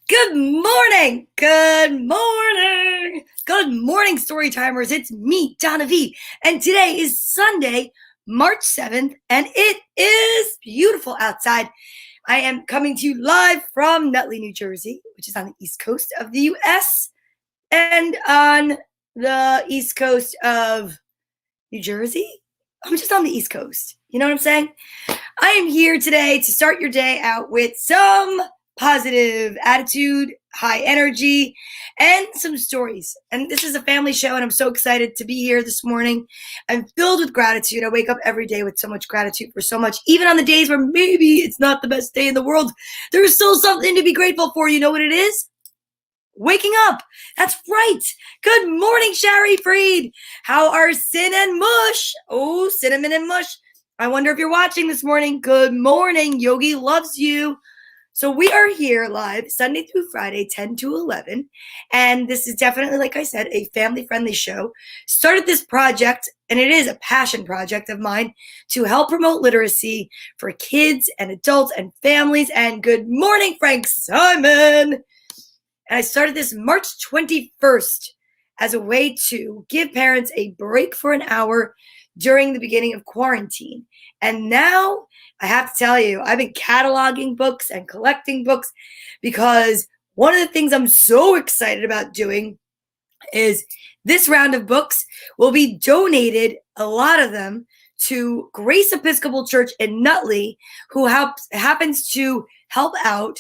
Good morning. Good morning. Good morning, Storytimers. It's me, Donna Vee. And today is Sunday, March 7th, and it is beautiful outside. I am coming to you live from Nutley, New Jersey, which is on the east coast of the U.S. and on the east coast of New Jersey. I'm just on the east coast. You know what I'm saying? I am here today to start your day out with some positive attitude, high energy, and some stories. And this is a family show, and I'm so excited to be here this morning. I'm filled with gratitude. I wake up every day with so much gratitude for so much. Even on the days where maybe it's not the best day in the world, there's still something to be grateful for. You know what it is? Waking up. That's right. Good morning, Shari Freed. How are Sin and Mush? Oh, Cinnamon and Mush. I wonder if you're watching this morning. Good morning. Yogi loves you. So we are here live Sunday through Friday, 10 to 11. And this is definitely, like I said, a family-friendly show. Started this project, and it is a passion project of mine, to help promote literacy for kids and adults and families. And good morning, Frank Simon. And I started this March 21st as a way to give parents a break for an hour during the beginning of quarantine. And now I have to tell you, I've been cataloging books and collecting books because one of the things I'm so excited about doing is this round of books will be donated, a lot of them, to Grace Episcopal Church in Nutley, who happens to help out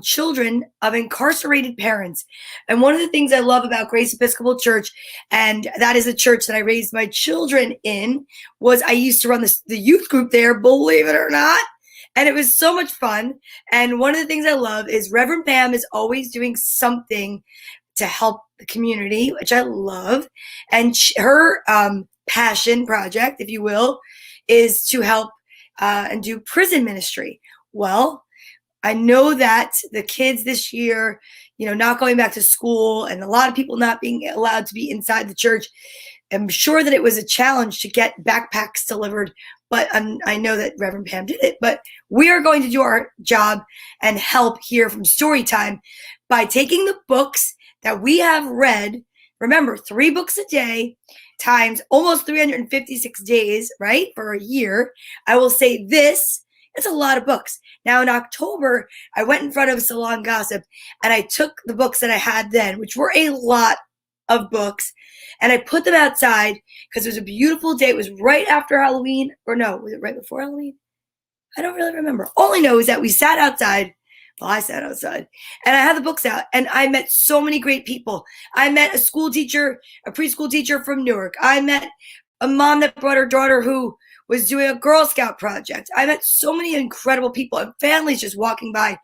children of incarcerated parents. And one of the things I love about Grace Episcopal Church, and that is a church that I raised my children in, was I used to run the youth group there, believe it or not. And it was so much fun. And one of the things I love is Reverend Pam is always doing something to help the community, which I love. And her passion project, if you will, is to help and do prison ministry. Well, I know that the kids this year, not going back to school and a lot of people not being allowed to be inside the church, I'm sure that it was a challenge to get backpacks delivered, but I know that Reverend Pam did it. But we are going to do our job and help here from Storytime by taking the books that we have read. Remember, 3 books a day times almost 356 days, right, for a year. I will say this. It's a lot of books. Now, in October, I went in front of Salon Gossip, and I took the books that I had then, which were a lot of books, and I put them outside because it was a beautiful day. It was right after Halloween. Or no, was it right before Halloween? I don't really remember. All I know is that we sat outside. Well, I sat outside, and I had the books out, and I met so many great people. I met a school teacher, a preschool teacher from Newark. I met a mom that brought her daughter who was doing a Girl Scout project. I met so many incredible people and families just walking by,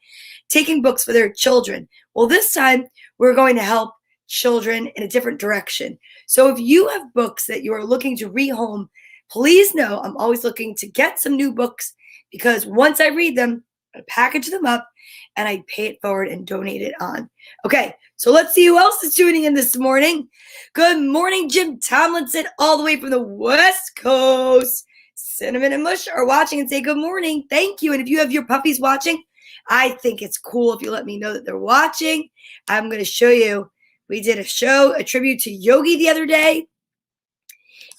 taking books for their children. Well, this time we're going to help children in a different direction. So if you have books that you are looking to rehome, please know I'm always looking to get some new books, because once I read them, I package them up and I pay it forward and donate it on. Okay, so let's see who else is tuning in this morning. Good morning, Jim Tomlinson, all the way from the West Coast. Cinnamon and Mush are watching and say good morning. Thank you. And if you have your puppies watching, I think it's cool if you let me know that they're watching. I'm going to show you. We did a tribute to Yogi the other day.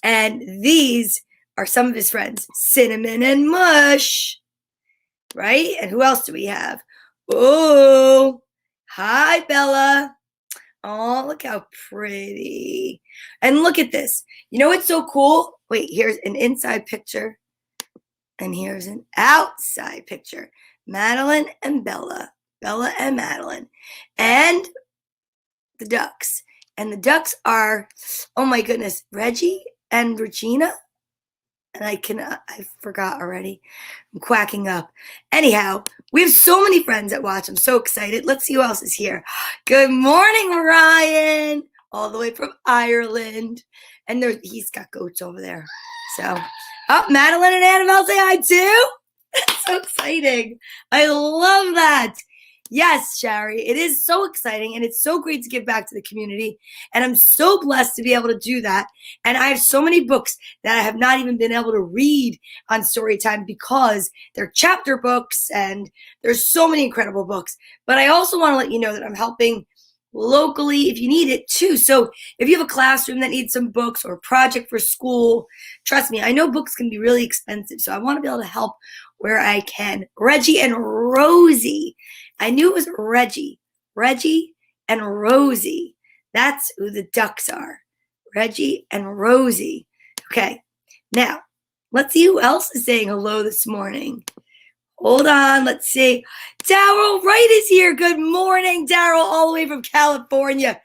And these are some of his friends, Cinnamon and Mush. Right? And who else do we have? Oh, hi, Bella. Oh, look how pretty. And look at this. You know what's so cool? Wait, here's an inside picture. And here's an outside picture. Madeline and Bella. Bella and Madeline. And the ducks. And the ducks are, oh my goodness, Reggie and Regina. And I forgot already. I'm quacking up. Anyhow, we have so many friends that watch. I'm so excited. Let's see who else is here. Good morning, Ryan. All the way from Ireland. And he's got goats over there. So, Madeline and Annabelle say hi too. That's so exciting. I love that. Yes, Shari, it is so exciting and it's so great to give back to the community. And I'm so blessed to be able to do that. And I have so many books that I have not even been able to read on Storytime because they're chapter books and there's so many incredible books. But I also want to let you know that I'm helping locally if you need it too. So if you have a classroom that needs some books or a project for school, trust me, I know books can be really expensive. So I want to be able to help where I can. Reggie and Rosie. I knew it was Reggie. Reggie and Rosie. That's who the ducks are. Reggie and Rosie. Okay. Now, let's see who else is saying hello this morning. Hold on. Let's see. Daryl Wright is here. Good morning, Daryl, all the way from California.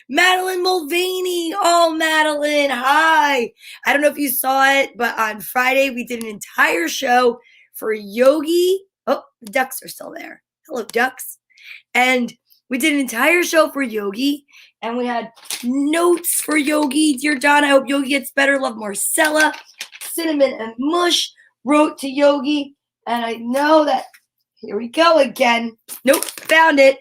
Madeline Mulvaney. Oh, Madeline. Hi. I don't know if you saw it, but on Friday we did an entire show for Yogi. Oh, the ducks are still there. Hello, ducks. And we did an entire show for Yogi, and we had notes for Yogi. Dear Donna, I hope Yogi gets better. Love Marcella. Cinnamon and Mush wrote to Yogi, and I know that, here we go again. Nope, found it.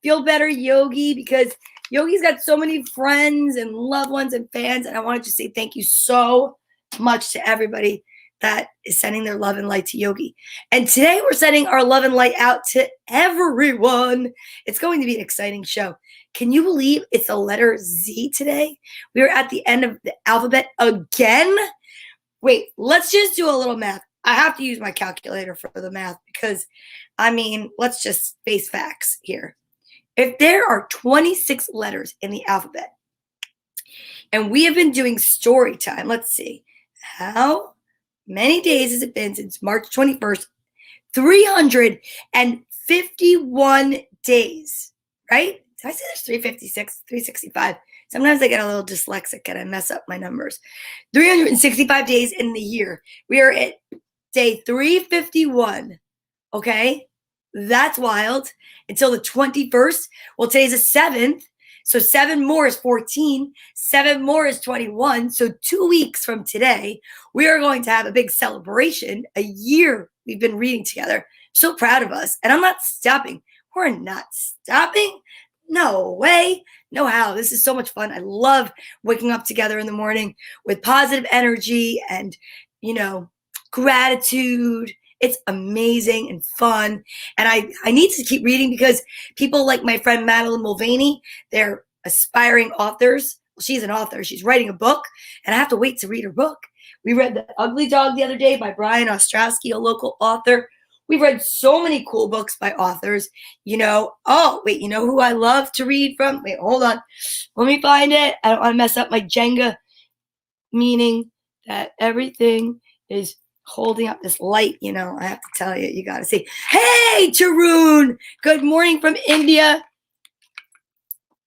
Feel better, Yogi, because Yogi's got so many friends and loved ones and fans, and I wanted to say thank you so much to everybody that is sending their love and light to Yogi. And today we're sending our love and light out to everyone. It's going to be an exciting show. Can you believe it's the letter Z today? We are at the end of the alphabet again. Wait, let's just do a little math. I have to use my calculator for the math because, let's just face facts here. If there are 26 letters in the alphabet, and we have been doing story time, let's see. How many days has it been since March 21st? 351 days, right? Did I say there's 356, 365? Sometimes I get a little dyslexic and I mess up my numbers. 365 days in the year. We are at day 351, okay? That's wild. Until the 21st. Well, today's the 7th. So 7 more is 14. 7 more is 21. So 2 weeks from today, we are going to have a big celebration. A year we've been reading together. So proud of us. And I'm not stopping. We're not stopping. No way. No how. This is so much fun. I love waking up together in the morning with positive energy and, gratitude. It's amazing and fun. And I need to keep reading because people like my friend Madeline Mulvaney, they're aspiring authors. Well, she's an author. She's writing a book, and I have to wait to read her book. We read The Ugly Dog the other day by Brian Ostrowski, a local author. We've read so many cool books by authors. Oh, wait, you know who I love to read from? Wait, hold on. Let me find it. I don't want to mess up my Jenga, meaning that everything is holding up this light, I have to tell you, you got to see. Hey, Tarun, good morning from India.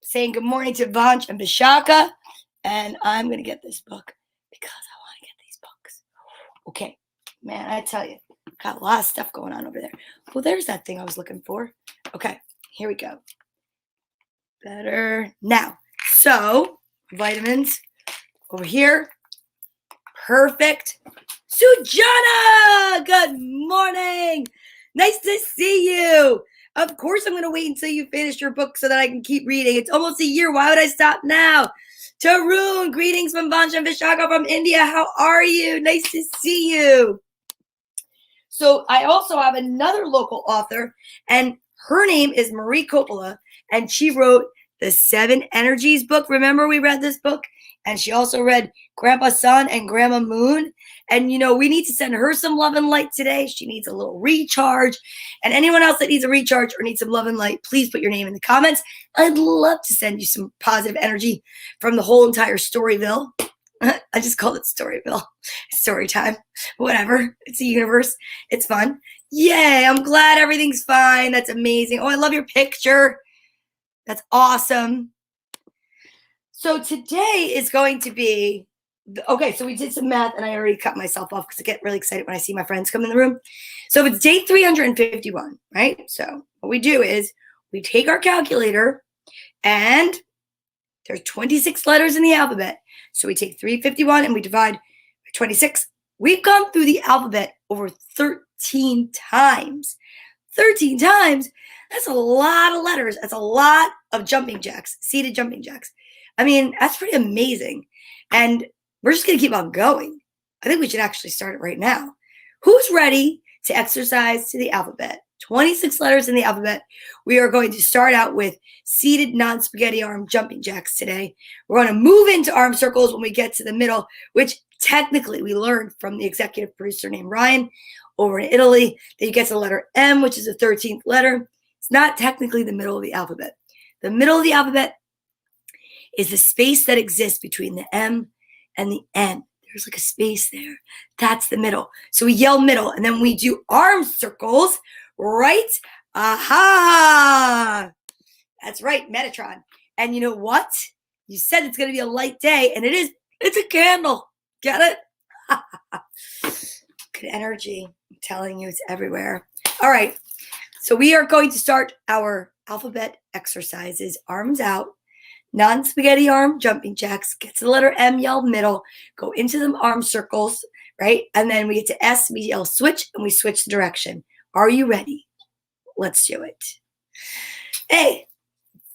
Saying good morning to Vanch and Vishaka. And I'm going to get this book because I want to get these books. Okay, man, I tell you, got a lot of stuff going on over there. Well, there's that thing I was looking for. Okay, here we go. Better now. So, vitamins over here. Perfect. Sujana, good morning. Nice to see you. Of course, I'm going to wait until you finish your book so that I can keep reading. It's almost a year. Why would I stop now? Tarun, greetings from Vancha and Vishaka from India. How are you? Nice to see you. So I also have another local author, and her name is Marie Coppola, and she wrote the 7 Energies book. Remember we read this book? And she also read Grandpa Sun and Grandma Moon. And, we need to send her some love and light today. She needs a little recharge. And anyone else that needs a recharge or needs some love and light, please put your name in the comments. I'd love to send you some positive energy from the whole entire Storyville. I just called it Storyville. Story time. Whatever. It's a universe. It's fun. Yay. I'm glad everything's fine. That's amazing. Oh, I love your picture. That's awesome. So today is going to be, okay, so we did some math and I already cut myself off because I get really excited when I see my friends come in the room. So it's day 351, right? So what we do is we take our calculator and there's 26 letters in the alphabet. So we take 351 and we divide by 26. We've gone through the alphabet over 13 times. 13 times. That's a lot of letters. That's a lot of jumping jacks, seated jumping jacks. I mean, that's pretty amazing. And we're just going to keep on going. I think we should actually start it right now. Who's ready to exercise to the alphabet? 26 letters in the alphabet. We are going to start out with seated non-spaghetti arm jumping jacks today. We're going to move into arm circles when we get to the middle, which technically we learned from the executive producer named Ryan over in Italy that you get to the letter M, which is the 13th letter. It's not technically the middle of the alphabet. The middle of the alphabet is the space that exists between the M and the N. There's like a space there. That's the middle. So we yell middle, and then we do arm circles, right? Aha! That's right, Metatron. And you know what? You said it's going to be a light day, and it is. It's a candle. Get it? Good energy. I'm telling you, it's everywhere. All right. So we are going to start our alphabet exercises. Arms out. Non-spaghetti arm jumping jacks. Get to the letter M, yell middle. Go into the arm circles, right? And then we get to S, we yell switch, and we switch the direction. Are you ready? Let's do it. A,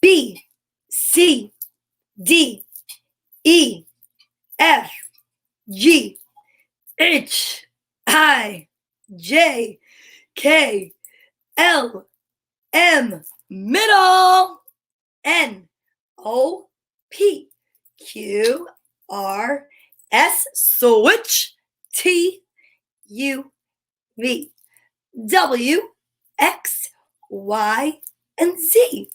B, C, D, E, F, G, H, I, J, K, L, M, middle, N, O, P, Q, R, S, switch, T, U, V, W, X, Y, and Z.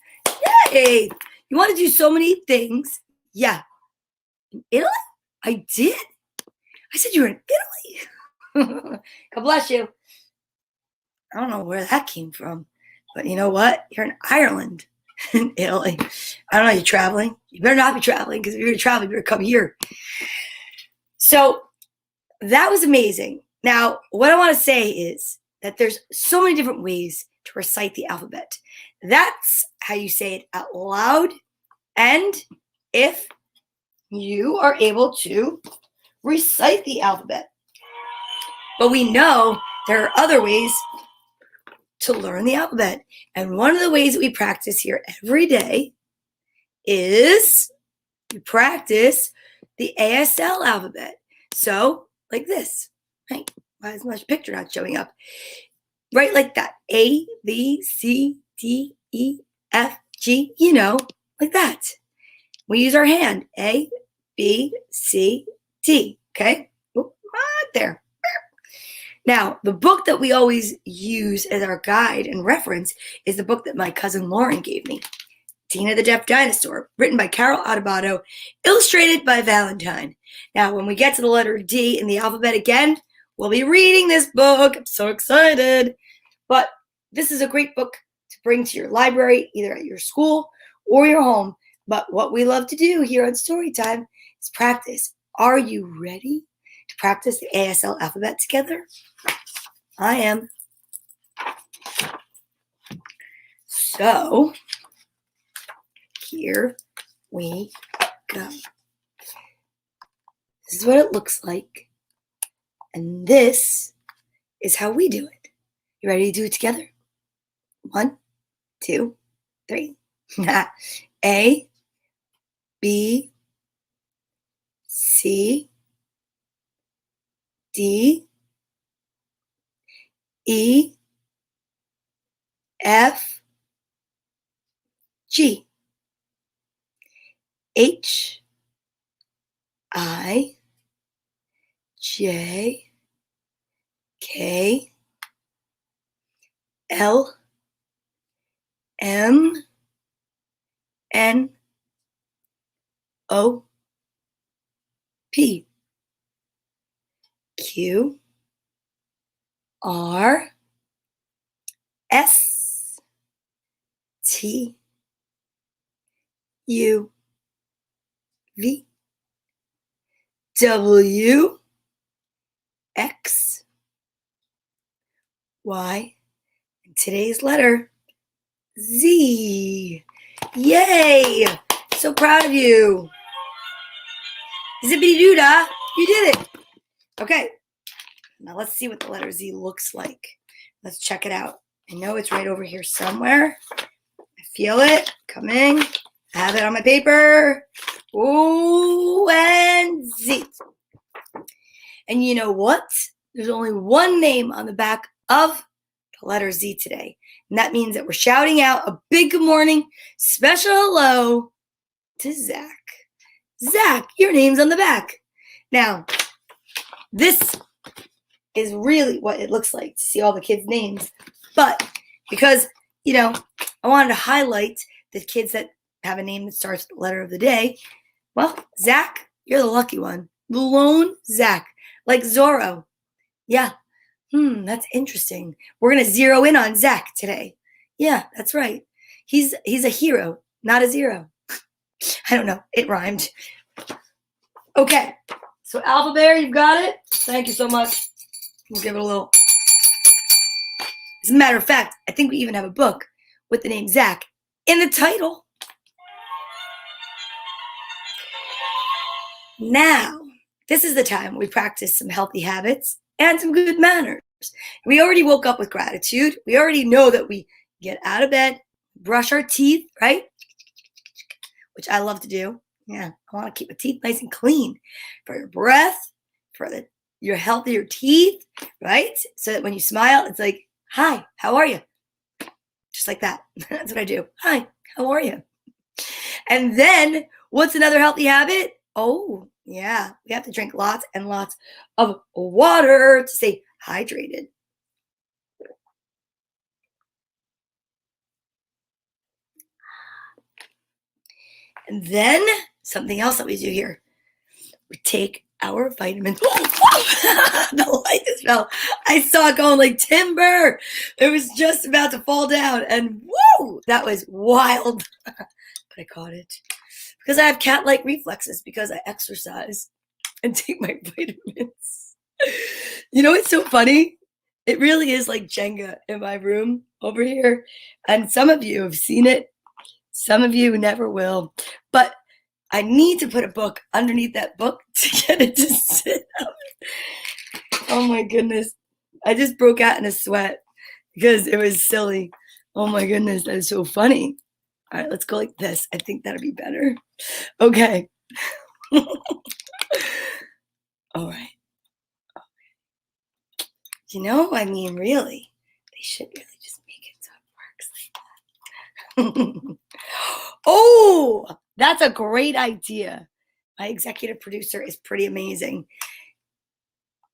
Yay! You want to do so many things. Yeah. In Italy? I did. I said you were in Italy. God bless you. I don't know where that came from, but you know what? You're in Ireland, in Italy. I don't know, you're traveling. You better not be traveling, because if you're going to travel, you better come here. So that was amazing. Now, what I want to say is that there's so many different ways to recite the alphabet. That's how you say it out loud. And if you are able to recite the alphabet. But we know there are other ways to learn the alphabet. And one of the ways that we practice here every day is we practice the ASL alphabet. So, like this. Right? Why is my picture not showing up? Right like that. A, B, C, D, E, F, G, you know, like that. We use our hand. A, B, C, D. Okay? Oop, right there. Now, the book that we always use as our guide and reference is the book that my cousin Lauren gave me. Tina the Deaf Dinosaur, written by Carol Adebato, illustrated by Valentine. Now, when we get to the letter D in the alphabet again, we'll be reading this book. I'm so excited. But this is a great book to bring to your library, either at your school or your home. But what we love to do here on Storytime is practice. Are you ready to practice the ASL alphabet together? I am. So, here we go. This is what it looks like. And this is how we do it. You ready to do it together? 1, 2, 3. A, B, C, D, E, F, G, H, I, J, K, L, M, N, O, P, Q, R, S, T, U, V, W, X, Y, and today's letter, Z. Yay! So proud of you. Zippity-doo-dah, you did it. Okay, now let's see what the letter Z looks like. Let's check it out. I know it's right over here somewhere. I feel it coming. I have it on my paper. O and Z. And you know what? There's only one name on the back of the letter Z today. And that means that we're shouting out a big good morning, special hello to Zach. Zach, your name's on the back. Now, this is really what it looks like to see all the kids' names. But because, I wanted to highlight the kids that have a name that starts with the letter of the day. Well, Zach, you're the lucky one. The lone Zach, like Zorro. Yeah. That's interesting. We're going to zero in on Zach today. Yeah, that's right. He's a hero, not a zero. I don't know. It rhymed. Okay. So Alphabet, you've got it. Thank you so much. We'll give it a little. As a matter of fact, I think we even have a book with the name Zach in the title. Now, this is the time we practice some healthy habits and some good manners. We already woke up with gratitude. We already know that we get out of bed, brush our teeth, right? Which I love to do. Yeah, I want to keep my teeth nice and clean for your breath, for your healthier teeth, right? So that when you smile, it's like, hi, how are you? Just like that. That's what I do. Hi, how are you? And then what's another healthy habit? Oh, yeah, we have to drink lots and lots of water to stay hydrated. And then something else that we do here. We take our vitamins. The light just fell. I saw it going like timber. It was just about to fall down. And whoa, that was wild. But I caught it. Because I have cat-like reflexes because I exercise and take my vitamins. It's so funny? It really is like Jenga in my room over here. And some of you have seen it. Some of you never will. But I need to put a book underneath that book to get it to sit up. Oh my goodness. I just broke out in a sweat because it was silly. Oh my goodness, that is so funny. All right, let's go like this. I think that'll be better. Okay. All right. Really, they should really just make it so it works like that. Oh, that's a great idea. My executive producer is pretty amazing.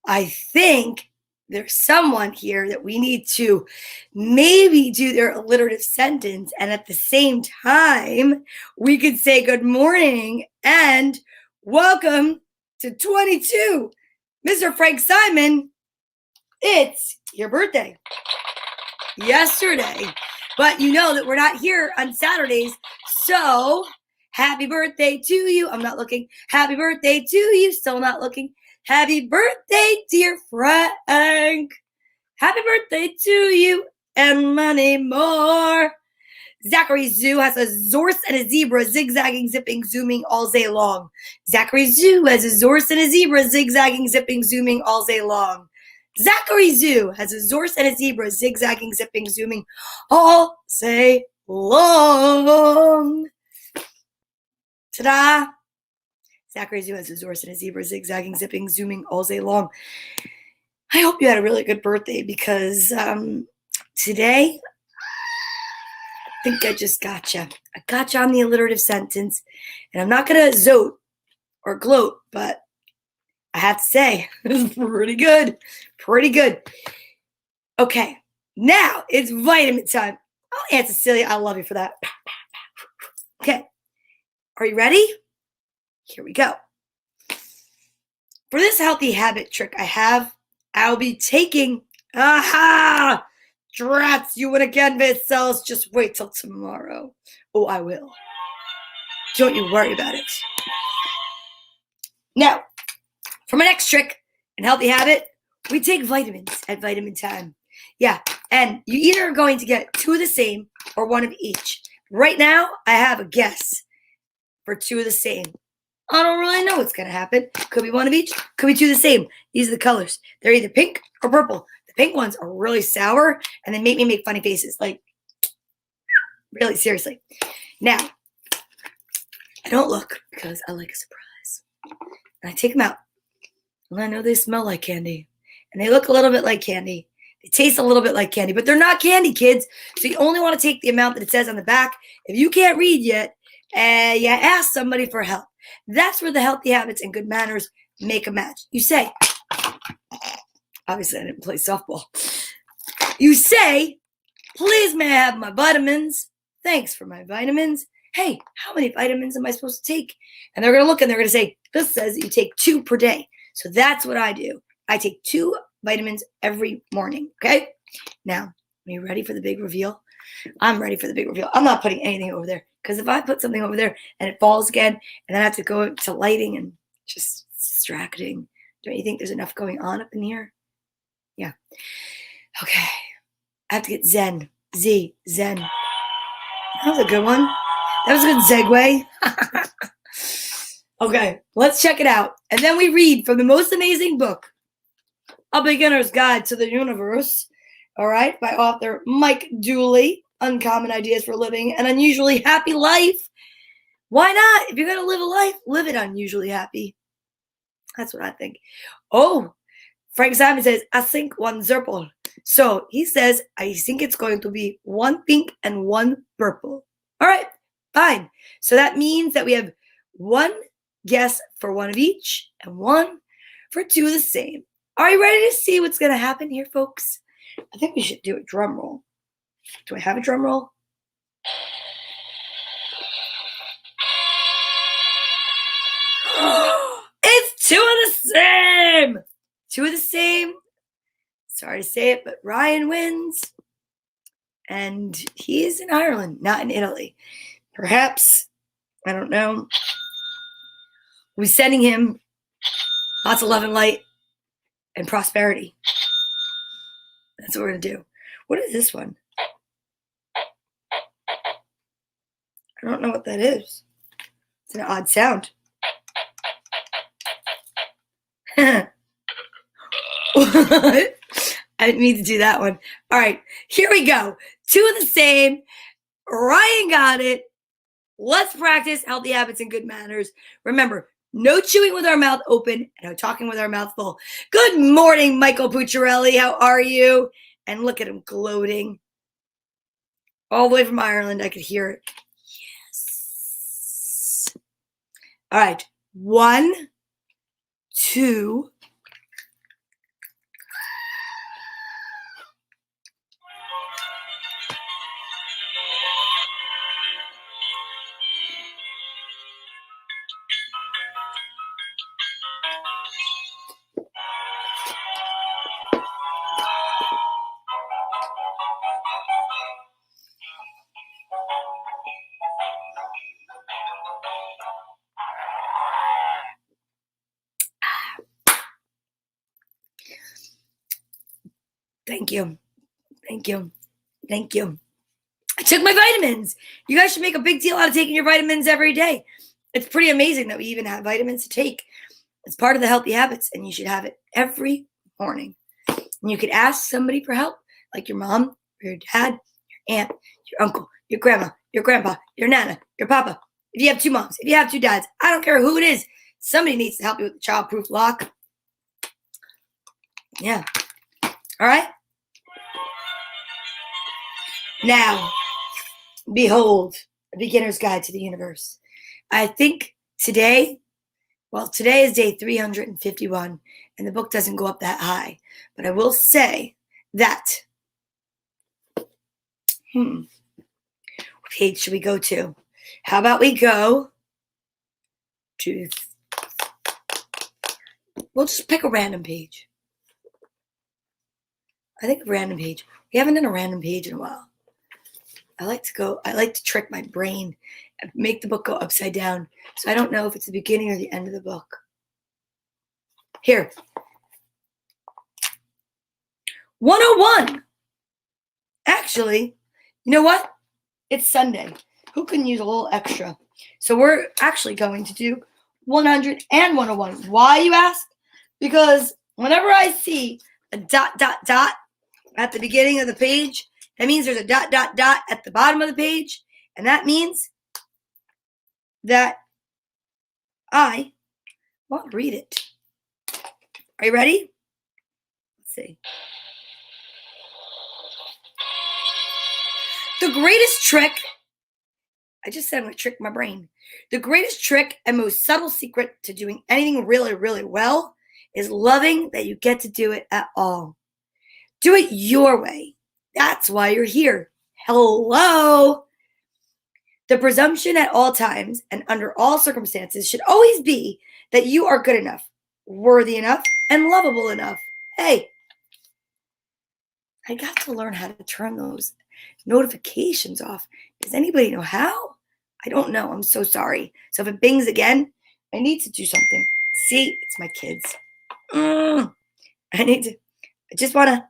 I think there's someone here that we need to maybe do their alliterative sentence, and at the same time, we could say good morning and welcome to 22. Mr. Frank Simon, it's your birthday. Yesterday. But you know that we're not here on Saturdays, so happy birthday to you. I'm not looking. Happy birthday to you. Still not looking. Happy birthday, dear Frank. Happy birthday to you and many more. Zachary Zoo has a horse and a zebra zigzagging, zipping, zooming all day long. Zachary Zoo has a horse and a zebra zigzagging, zipping, zooming all day long. Zachary Zoo has a horse and a zebra zigzagging, zipping, zooming all day long. Ta-da! Zachary Zoo has a horse and a zebra zigzagging, zipping, zooming all day long. I hope you had a really good birthday because today, I think I just got you. I got you on the alliterative sentence, and I'm not going to zote or gloat, but I have to say, it's pretty good. Pretty good. Okay, now it's vitamin time. Oh, Aunt Cecilia, I love you for that. Okay, are you ready? Here we go. For this healthy habit trick I'll be taking, drats, you want to canvas cells, just wait till tomorrow. Oh, I will. Don't you worry about it. Now, for my next trick and healthy habit, we take vitamins at vitamin time. Yeah, and you either are going to get two of the same or one of each. Right now, I have a guess for two of the same. I don't really know what's going to happen. Could be one of each. Could be two of the same. These are the colors. They're either pink or purple. The pink ones are really sour, and they make me make funny faces. Like, really, seriously. Now, I don't look because I like a surprise. And I take them out. And I know they smell like candy. And they look a little bit like candy. They taste a little bit like candy, but they're not candy, kids. So you only want to take the amount that it says on the back. If you can't read yet, you ask somebody for help. That's where the healthy habits and good manners make a match. You say, obviously I didn't play softball. You say, please may I have my vitamins? Thanks for my vitamins. Hey, how many vitamins am I supposed to take? And they're going to look and they're going to say, this says that you take 2 per day. So that's what I do. I take 2 vitamins every morning, okay? Now, are you ready for the big reveal? I'm ready for the big reveal. I'm not putting anything over there because if I put something over there and it falls again and then I have to go to lighting and just distracting, don't you think there's enough going on up in here? Yeah. Okay. I have to get Zen. Zen. That was a good one. That was a good segue. Okay, let's check it out. And then we read from the most amazing book, A Beginner's Guide to the Universe, all right, by author Mike Dooley, Uncommon Ideas for Living an Unusually Happy Life. Why not? If you're going to live a life, live it unusually happy. That's what I think. Oh, Frank Simon says, I think 1 purple. So he says, I think it's going to be 1 pink and 1 purple. All right, fine. So that means that we have 1 guess for 1 of each and 1 for 2 of the same. Are you ready to see what's going to happen here, folks? I think we should do a drum roll. Do I have a drum roll? It's 2 of the same. 2 of the same. Sorry to say it, but Ryan wins. And he's in Ireland, not in Italy. Perhaps, I don't know. We're sending him lots of love and light and prosperity. That's what we're going to do. What is this one? I don't know what that is. It's an odd sound. I didn't mean to do that one. All right, here we go. 2 of the same. Ryan got it. Let's practice healthy habits and good manners. Remember, no chewing with our mouth open and no talking with our mouth full. Good morning, Michael Pucciarelli. How are you? And look at him gloating. All the way from Ireland, I could hear it. Yes. All right. 1, 2. Thank you. Thank you. Thank you. I took my vitamins. You guys should make a big deal out of taking your vitamins every day. It's pretty amazing that we even have vitamins to take. It's part of the healthy habits, and you should have it every morning. And you could ask somebody for help, like your mom, or your dad, your aunt, your uncle, your grandma, your grandpa, your nana, your papa. If you have 2 moms, if you have 2 dads, I don't care who it is. Somebody needs to help you with the child-proof lock. Yeah. All right? Now, behold, A Beginner's Guide to the Universe. I think today is day 351, and the book doesn't go up that high. But I will say that, what page should we go to? How about we go to, we'll just pick a random page. I think a random page. We haven't done a random page in a while. I like to trick my brain and make the book go upside down. So I don't know if it's the beginning or the end of the book. Here. 101. Actually, you know what? It's Sunday. Who can use a little extra? So we're actually going to do 100 and 101. Why, you ask? Because whenever I see a ... at the beginning of the page. That means there's a dot, dot, dot at the bottom of the page. And that means that I won't read it. Are you ready? Let's see. The greatest trick, I just said I'm going to trick my brain. The greatest trick and most subtle secret to doing anything really, really well is loving that you get to do it at all. Do it your way. That's why you're here. Hello. The presumption at all times and under all circumstances should always be that you are good enough, worthy enough, and lovable enough. Hey, I got to learn how to turn those notifications off. Does anybody know how? I don't know. I'm so sorry. So if it bings again, I need to do something. See, it's my kids. I just want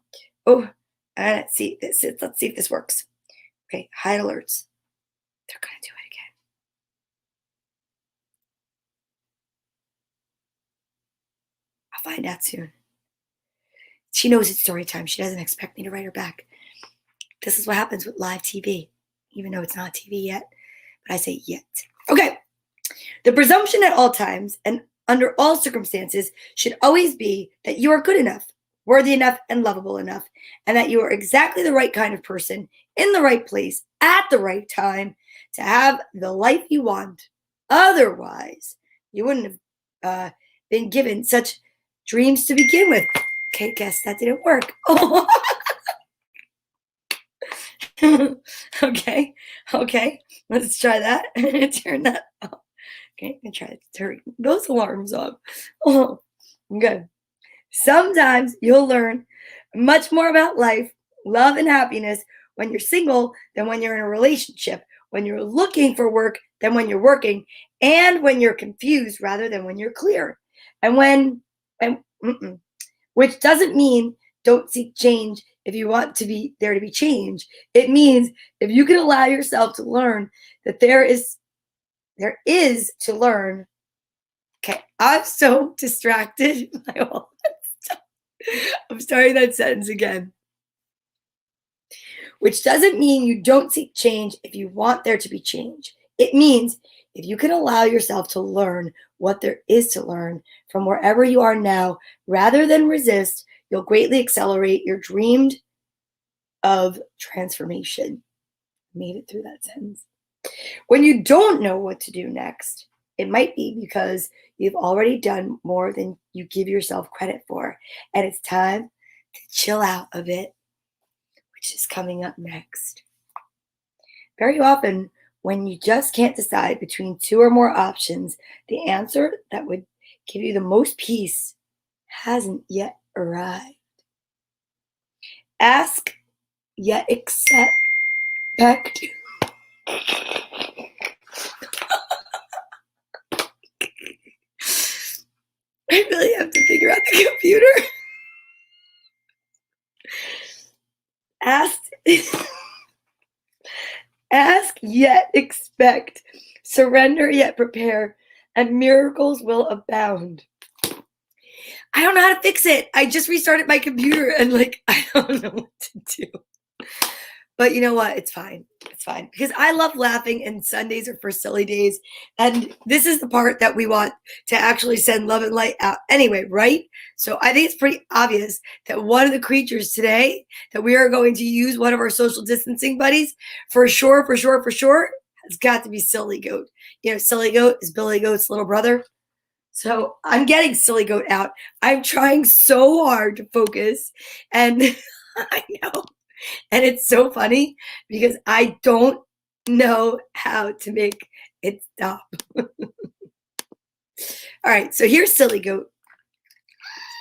to, see this. Let's see if this works. Okay, hide alerts. They're going to do it again. I'll find out soon. She knows it's story time. She doesn't expect me to write her back. This is what happens with live TV, even though it's not TV yet. But I say yet. Okay. The presumption at all times and under all circumstances should always be that you are good enough, worthy enough, and lovable enough, and that you are exactly the right kind of person in the right place at the right time to have the life you want. Otherwise, you wouldn't have been given such dreams to begin with. Okay, guess that didn't work. Oh. Okay, let's try that. Turn that off. Okay, and try to turn those alarms off. Oh, good. Sometimes you'll learn much more about life, love, and happiness when you're single than when you're in a relationship, when you're looking for work than when you're working, and when you're confused rather than when you're clear. Which doesn't mean don't seek change if you want to be there to be change. It means if you can allow yourself to learn that there is to learn. Okay, I'm so distracted. I'm starting that sentence again. Which doesn't mean you don't seek change if you want there to be change. It means if you can allow yourself to learn what there is to learn from wherever you are now, rather than resist, you'll greatly accelerate your dreamed of transformation. Made it through that sentence. When you don't know what to do next, it might be because you've already done more than you give yourself credit for, and it's time to chill out a bit, which is coming up next. Very often, when you just can't decide between two or more options, the answer that would give you the most peace hasn't yet arrived. Ask, yet accept. I really have to figure out the computer. Ask yet expect, surrender yet prepare, and miracles will abound. I don't know how to fix it. I just restarted my computer and I don't know what to do. But you know what? It's fine. It's fine. Because I love laughing, and Sundays are for silly days. And this is the part that we want to actually send love and light out anyway, right? So I think it's pretty obvious that one of the creatures today that we are going to use, one of our social distancing buddies, for sure, has got to be Silly Goat. You know, Silly Goat is Billy Goat's little brother. So I'm getting Silly Goat out. I'm trying so hard to focus. And I know. And it's so funny because I don't know how to make it stop. All right, so here's Silly Goat.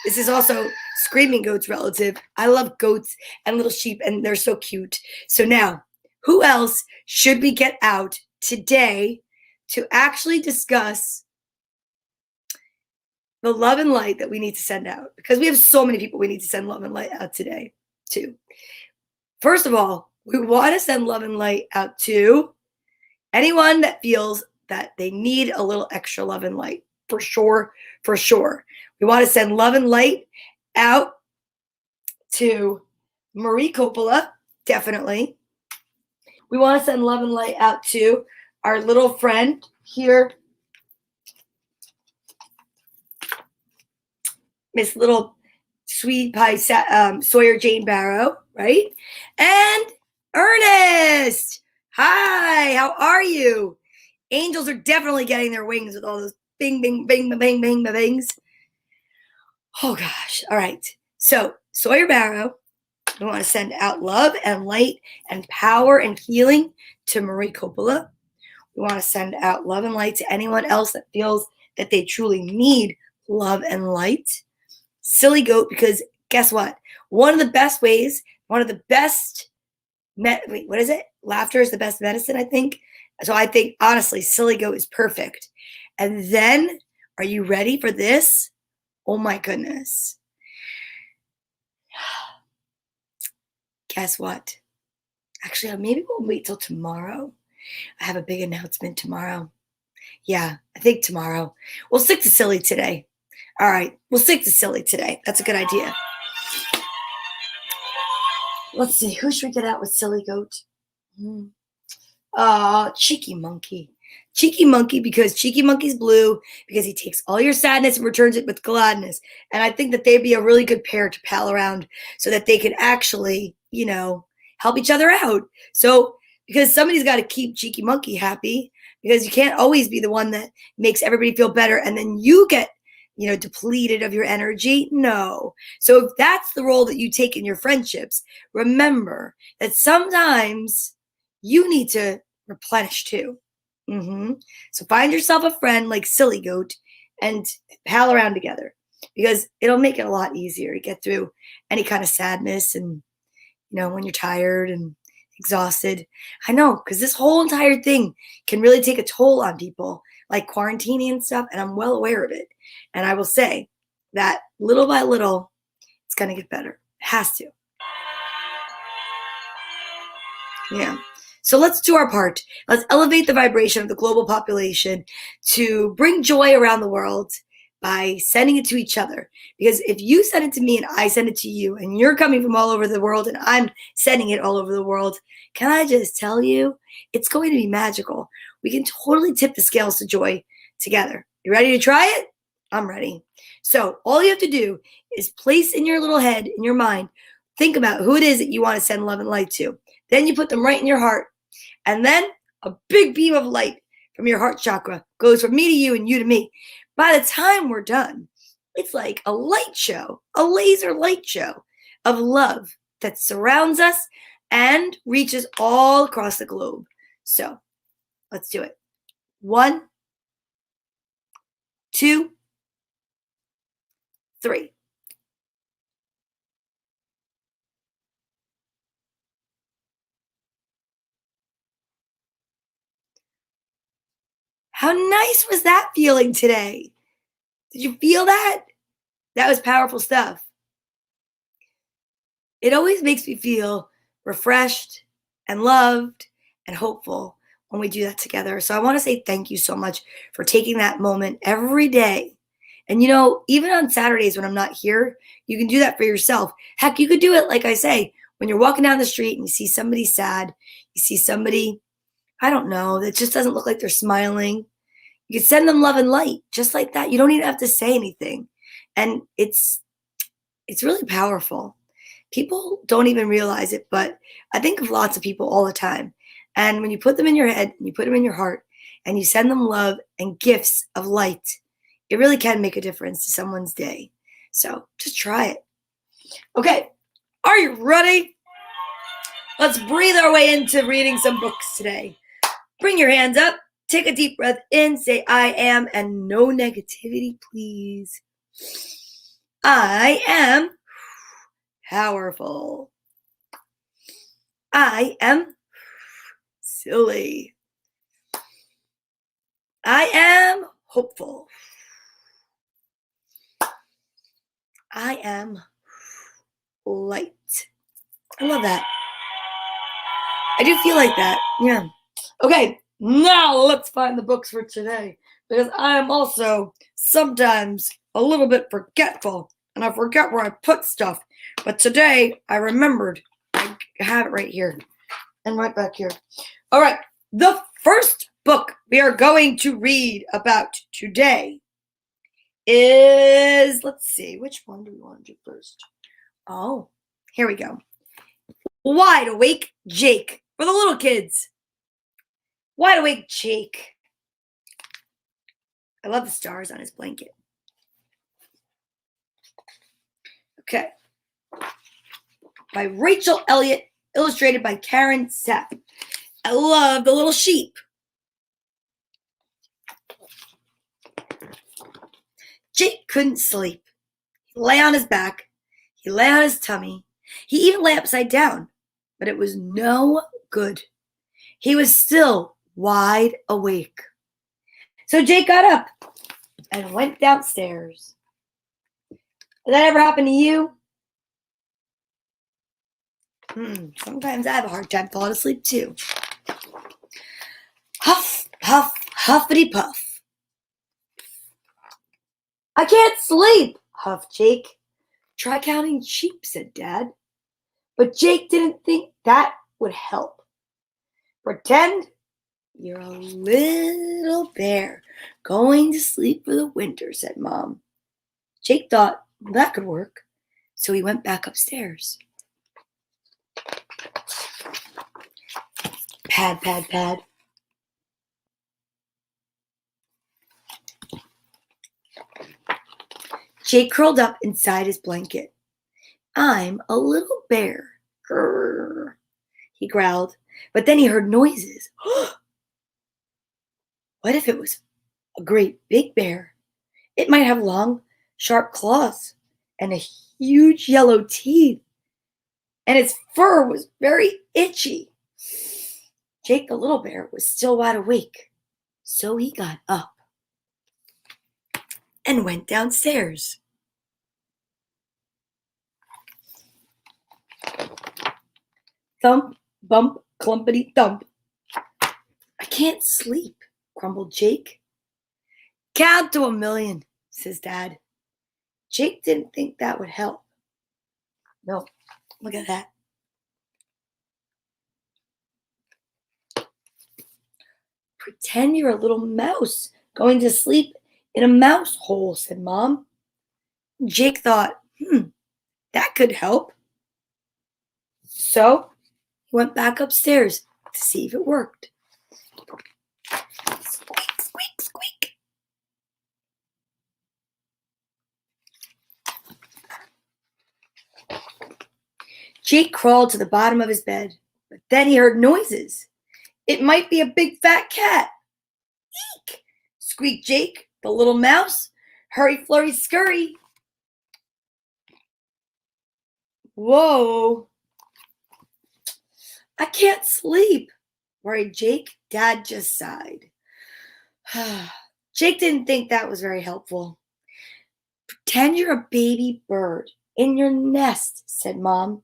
This is also Screaming Goat's relative. I love goats and little sheep, and they're so cute. So now, who else should we get out today to actually discuss the love and light that we need to send out? Because we have so many people we need to send love and light out today, too. First of all, we want to send love and light out to anyone that feels that they need a little extra love and light. For sure. We want to send love and light out to Marie Coppola, definitely. We want to send love and light out to our little friend here, Miss Little Sweet Pie Sawyer Jane Barrow, right? And Ernest. Hi, how are you? Angels are definitely getting their wings with all those bing, bing, bing, bing, bing, bing, bings. Oh gosh. All right. So Sawyer Barrow, we want to send out love and light and power and healing to Marie Coppola. We want to send out love and light to anyone else that feels that they truly need love and light. Silly Goat, because guess what? One of the best ways, what is it? Laughter is the best medicine, I think. So I think, honestly, Silly Goat is perfect. And then, are you ready for this? Oh my goodness. Guess what? Actually, maybe we'll wait till tomorrow. I have a big announcement tomorrow. Yeah, I think tomorrow. We'll stick to silly today. All right, we'll stick to silly today. That's a good idea. Let's see, who should we get out with Silly Goat? Cheeky Monkey. Cheeky Monkey, because Cheeky Monkey's blue, because he takes all your sadness and returns it with gladness. And I think that they'd be a really good pair to pal around so that they could actually, help each other out. So, because somebody's got to keep Cheeky Monkey happy, because you can't always be the one that makes everybody feel better and then you get depleted of your energy. No. So if that's the role that you take in your friendships, remember that sometimes you need to replenish too. So find yourself a friend like Silly Goat and pal around together, because it'll make it a lot easier to get through any kind of sadness and, when you're tired and exhausted. I know, because this whole entire thing can really take a toll on people, like quarantining and stuff, and I'm well aware of it. And I will say that little by little, it's going to get better. It has to. Yeah. So let's do our part. Let's elevate the vibration of the global population to bring joy around the world by sending it to each other. Because if you send it to me and I send it to you, and you're coming from all over the world and I'm sending it all over the world, can I just tell you, it's going to be magical. We can totally tip the scales to joy together. You ready to try it? I'm ready. So all you have to do is place in your little head, in your mind, think about who it is that you want to send love and light to. Then you put them right in your heart. And then a big beam of light from your heart chakra goes from me to you and you to me. By the time we're done, it's like a light show, a laser light show of love that surrounds us and reaches all across the globe. So let's do it. 1, 2, 3. How nice was that feeling today? Did you feel that? That was powerful stuff. It always makes me feel refreshed and loved and hopeful when we do that together. So I want to say thank you so much for taking that moment every day. And even on Saturdays when I'm not here, you can do that for yourself. Heck, you could do it, like I say, when you're walking down the street and you see somebody sad, you see somebody, I don't know, that just doesn't look like they're smiling. You can send them love and light just like that. You don't even have to say anything. And it's really powerful. People don't even realize it, but I think of lots of people all the time. And when you put them in your head and you put them in your heart and you send them love and gifts of light, it really can make a difference to someone's day. So just try it. Okay, are you ready? Let's breathe our way into reading some books today. Bring your hands up. Take a deep breath in, say I am, and no negativity, please. I am powerful. I am silly. I am hopeful. I am light. I love that. I do feel like that. Yeah. Okay. Now let's find the books for today, because I am also sometimes a little bit forgetful and I forget where I put stuff. But today, I remembered. I have it right here and right back here. All right, the first book we are going to read about today is, let's see, which one do we want to do first? Oh, here we go. Wide Awake Jake, for the little kids. Wide Awake Jake. I love the stars on his blanket. Okay. By Rachel Elliott, illustrated by Karen Sepp. I love the little sheep. Jake couldn't sleep. He lay on his back. He lay on his tummy. He even lay upside down. But it was no good. He was still wide awake. So Jake got up and went downstairs. Has that ever happened to you? Sometimes I have a hard time falling asleep too. Huff, puff, huffity puff. I can't sleep, huffed Jake. Try counting sheep, said Dad. But Jake didn't think that would help. Pretend you're a little bear going to sleep for the winter, said Mom. Jake thought that could work, so he went back upstairs. Pad, pad, pad. Jake curled up inside his blanket. I'm a little bear. Grrr, he growled, but then he heard noises. What if it was a great big bear? It might have long, sharp claws and a huge yellow teeth, and its fur was very itchy. Jake the little bear was still wide awake, so he got up and went downstairs. Thump, bump, clumpity thump. I can't sleep, grumbled Jake. Count to 1,000,000, says Dad. Jake didn't think that would help. No, look at that. Pretend you're a little mouse going to sleep in a mouse hole, said Mom. Jake thought, that could help. So he went back upstairs to see if it worked. Squeak, squeak, squeak. Jake crawled to the bottom of his bed, but then he heard noises. It might be a big fat cat. Eek! Squeaked Jake, the little mouse. Hurry, flurry, scurry. Whoa. I can't sleep, worried Jake. Dad just sighed. Jake didn't think that was very helpful. Pretend you're a baby bird in your nest, said Mom.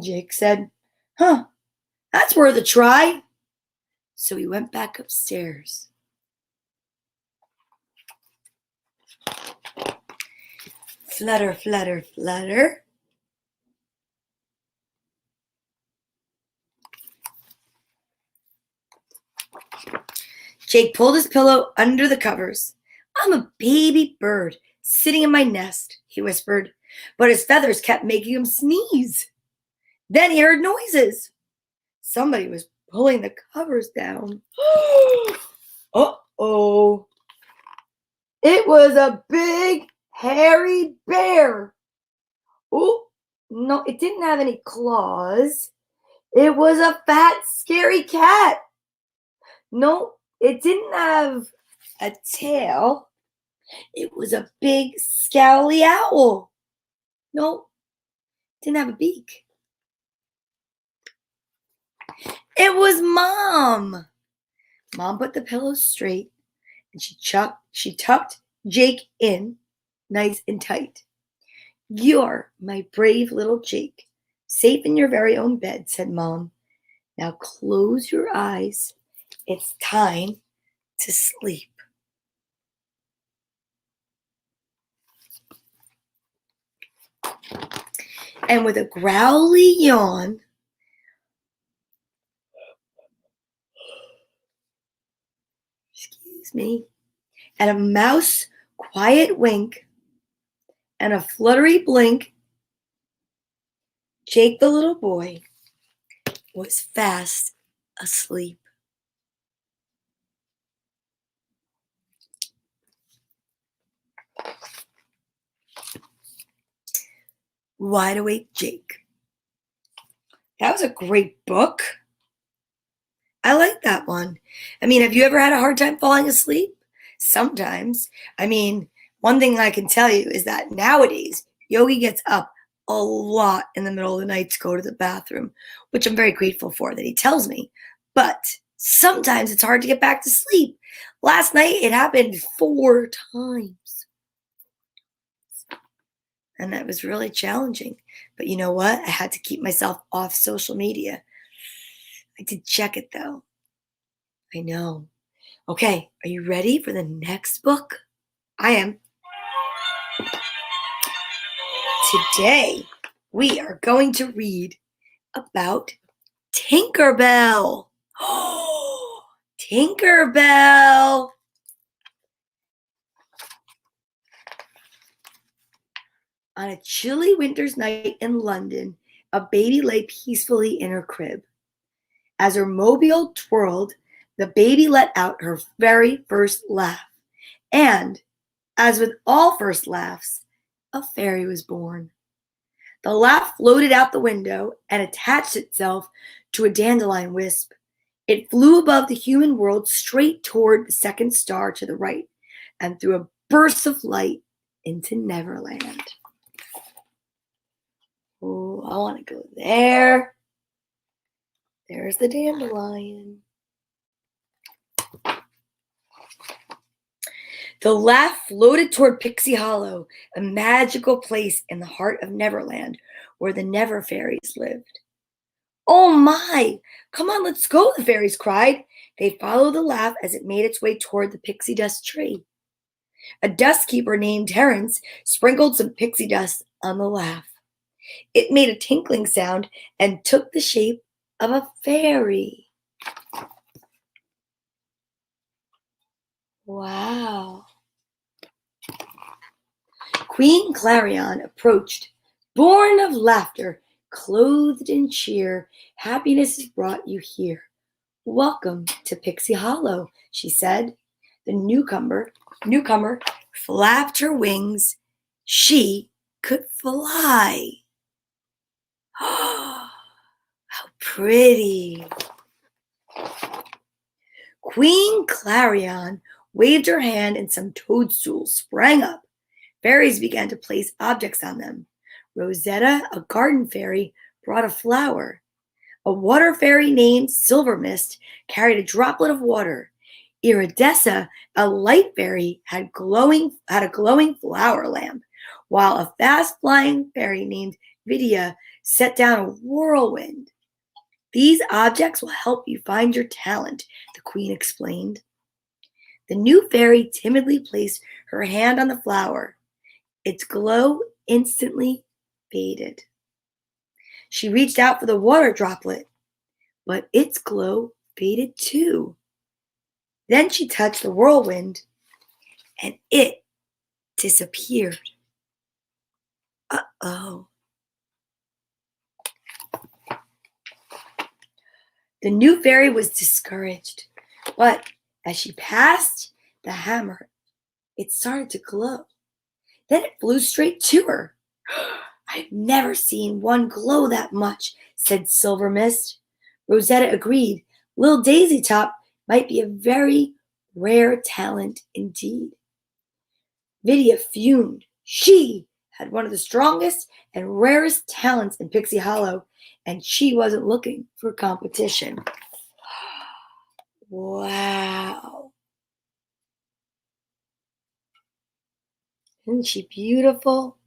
Jake said, that's worth a try. So he went back upstairs. Flutter, flutter, flutter. Jake pulled his pillow under the covers. I'm a baby bird sitting in my nest, he whispered, but his feathers kept making him sneeze. Then he heard noises. Somebody was pulling the covers down. Uh-oh. It was a big, hairy bear. Oh, no, it didn't have any claws. It was a fat, scary cat. No, it didn't have a tail. It was a big, scowly owl. No, it didn't have a beak. It was Mom. Mom put the pillows straight, and she tucked Jake in nice and tight. You're my brave little Jake, safe in your very own bed, said Mom. Now close your eyes. It's time to sleep. And with a growly yawn, excuse me, and a mouse quiet wink, and a fluttery blink, Jake the little boy was fast asleep. Wide Awake Jake. That was a great book. I like that one. I mean, have you ever had a hard time falling asleep? Sometimes. I mean, one thing I can tell you is that nowadays, Yogi gets up a lot in the middle of the night to go to the bathroom, which I'm very grateful for that he tells me. But sometimes it's hard to get back to sleep. Last night, it happened 4 times. And that was really challenging. But you know what? I had to keep myself off social media. I did check it though. I know. Okay, are you ready for the next book? I am. Today, we are going to read about Tinkerbell. Oh, Tinkerbell. On a chilly winter's night in London, a baby lay peacefully in her crib. As her mobile twirled, the baby let out her very first laugh. And, as with all first laughs, a fairy was born. The laugh floated out the window and attached itself to a dandelion wisp. It flew above the human world straight toward the second star to the right and threw a burst of light into Neverland. Oh, I want to go there. There's the dandelion. The laugh floated toward Pixie Hollow, a magical place in the heart of Neverland where the Never Fairies lived. Oh my! Come on, let's go, the fairies cried. They followed the laugh as it made its way toward the pixie dust tree. A dust keeper named Terence sprinkled some pixie dust on the laugh. It made a tinkling sound and took the shape of a fairy. Wow. Queen Clarion approached, born of laughter, clothed in cheer. Happiness has brought you here. Welcome to Pixie Hollow, she said. The newcomer flapped her wings. She could fly. Oh, how pretty. Queen Clarion waved her hand and some toadstools sprang up. Fairies began to place objects on them. Rosetta, a garden fairy, brought a flower. A water fairy named Silver Mist carried a droplet of water. Iridessa, a light fairy, had a glowing flower lamp, while a fast-flying fairy named Vidya set down a whirlwind. These objects will help you find your talent, the queen explained. The new fairy timidly placed her hand on the flower. Its glow instantly faded. She reached out for the water droplet, but its glow faded too. Then she touched the whirlwind, and it disappeared. Uh-oh. The new fairy was discouraged, but as she passed the hammer, it started to glow. Then it flew straight to her. I've never seen one glow that much, said Silver Mist. Rosetta agreed. Little Daisy Top might be a very rare talent indeed. Vidya fumed. She had one of the strongest and rarest talents in Pixie Hollow, and she wasn't looking for competition. Wow. Isn't she beautiful?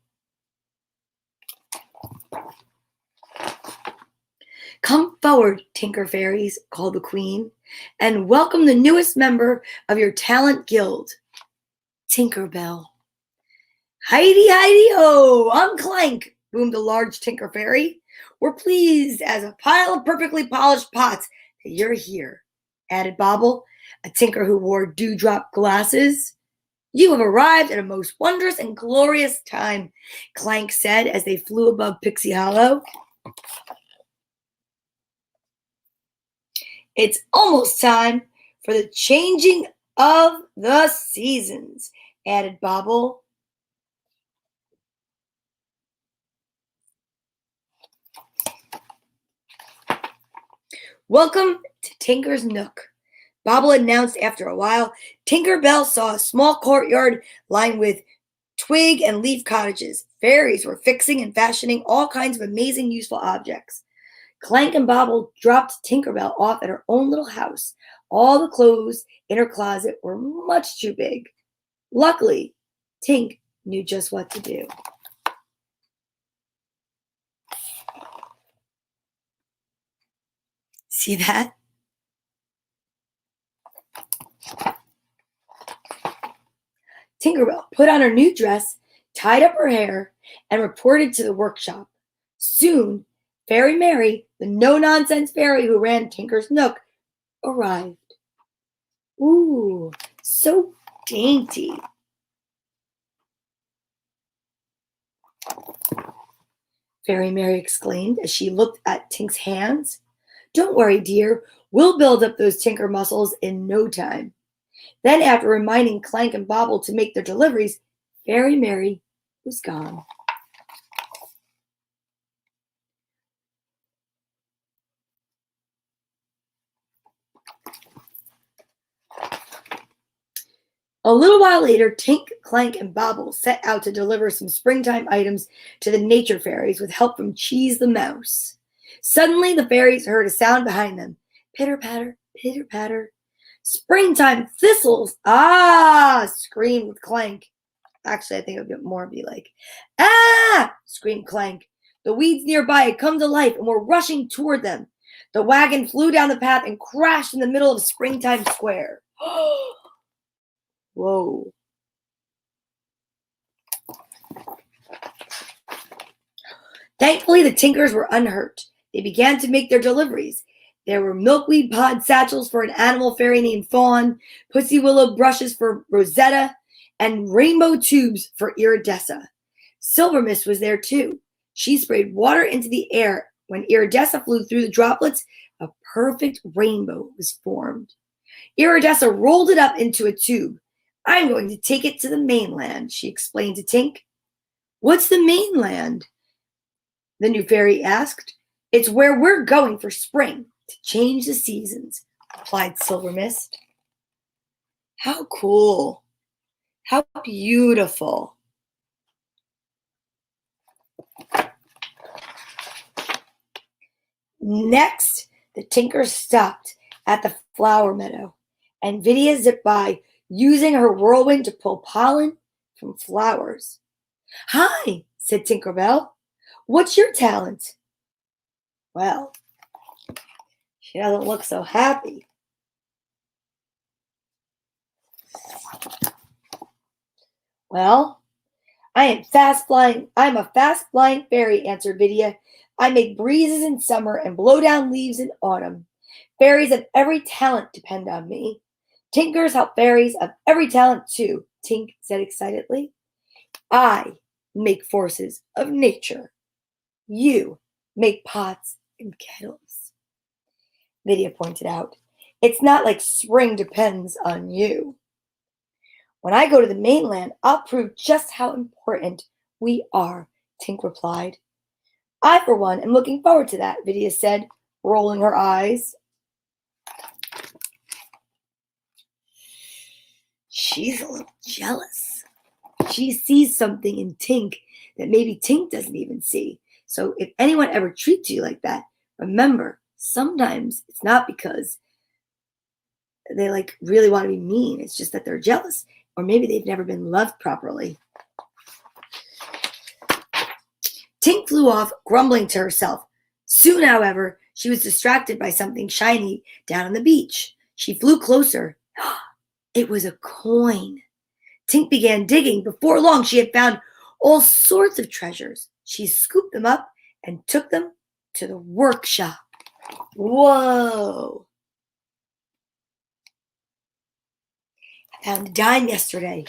Come forward, Tinker Fairies, called the queen, and welcome the newest member of your talent guild, Tinkerbell. Heidi, Heidi, ho! I'm Clank, boomed a large Tinker Fairy. We're pleased as a pile of perfectly polished pots that you're here, added Bobble, a tinker who wore dewdrop glasses. You have arrived at a most wondrous and glorious time, Clank said as they flew above Pixie Hollow. It's almost time for the changing of the seasons, added Bobble. Welcome to Tinker's Nook, Bobble announced after a while. Tinker Bell saw a small courtyard lined with twig and leaf cottages. Fairies were fixing and fashioning all kinds of amazing useful objects. Clank and Bobble dropped Tinkerbell off at her own little house. All the clothes in her closet were much too big. Luckily, Tink knew just what to do. See that? Tinkerbell put on her new dress, tied up her hair, and reported to the workshop. Soon, Fairy Mary, the no-nonsense fairy who ran Tinker's Nook, arrived. Ooh, so dainty. Fairy Mary exclaimed as she looked at Tink's hands. Don't worry, dear. We'll build up those tinker muscles in no time. Then, after reminding Clank and Bobble to make their deliveries, Fairy Mary was gone. A little while later, Tink, Clank, and Bobble set out to deliver some springtime items to the nature fairies with help from Cheese the Mouse. Suddenly, the fairies heard a sound behind them. Pitter-patter, pitter-patter. Springtime thistles! Ah! Screamed Clank. Actually, I think it would more be like, ah! Screamed Clank. The weeds nearby had come to life and were rushing toward them. The wagon flew down the path and crashed in the middle of Springtime Square. Whoa. Thankfully, the Tinkers were unhurt. They began to make their deliveries. There were milkweed pod satchels for an animal fairy named Fawn, pussy willow brushes for Rosetta, and rainbow tubes for Iridessa. Silver Mist was there too. She sprayed water into the air. When Iridessa flew through the droplets, a perfect rainbow was formed. Iridessa rolled it up into a tube. I'm going to take it to the mainland, she explained to Tink. What's the mainland? The new fairy asked. It's where we're going for spring, to change the seasons, replied Silver Mist. How cool. How beautiful. Next, the Tinkers stopped at the flower meadow, and Vidya zipped by, using her whirlwind to pull pollen from flowers. Hi, said Tinkerbell. What's your talent? Well, she doesn't look so happy. Well, I'm a fast flying fairy, answered Vidya. I make breezes in summer and blow down leaves in autumn. Fairies of every talent depend on me. Tinkers help fairies of every talent too, Tink said excitedly. I make forces of nature. You make pots and kettles. Vidya pointed out. It's not like spring depends on you. When I go to the mainland, I'll prove just how important we are, Tink replied. I, for one, am looking forward to that, Vidya said, rolling her eyes. She's a little jealous. She sees something in Tink that maybe Tink doesn't even see. So if anyone ever treats you like that, remember, sometimes it's not because they really want to be mean. It's just that they're jealous. Or maybe they've never been loved properly. Tink flew off, grumbling to herself. Soon, however, she was distracted by something shiny down on the beach. She flew closer. It was a coin. Tink began digging. Before long, she had found all sorts of treasures. She scooped them up and took them to the workshop. Whoa! I found a dime yesterday.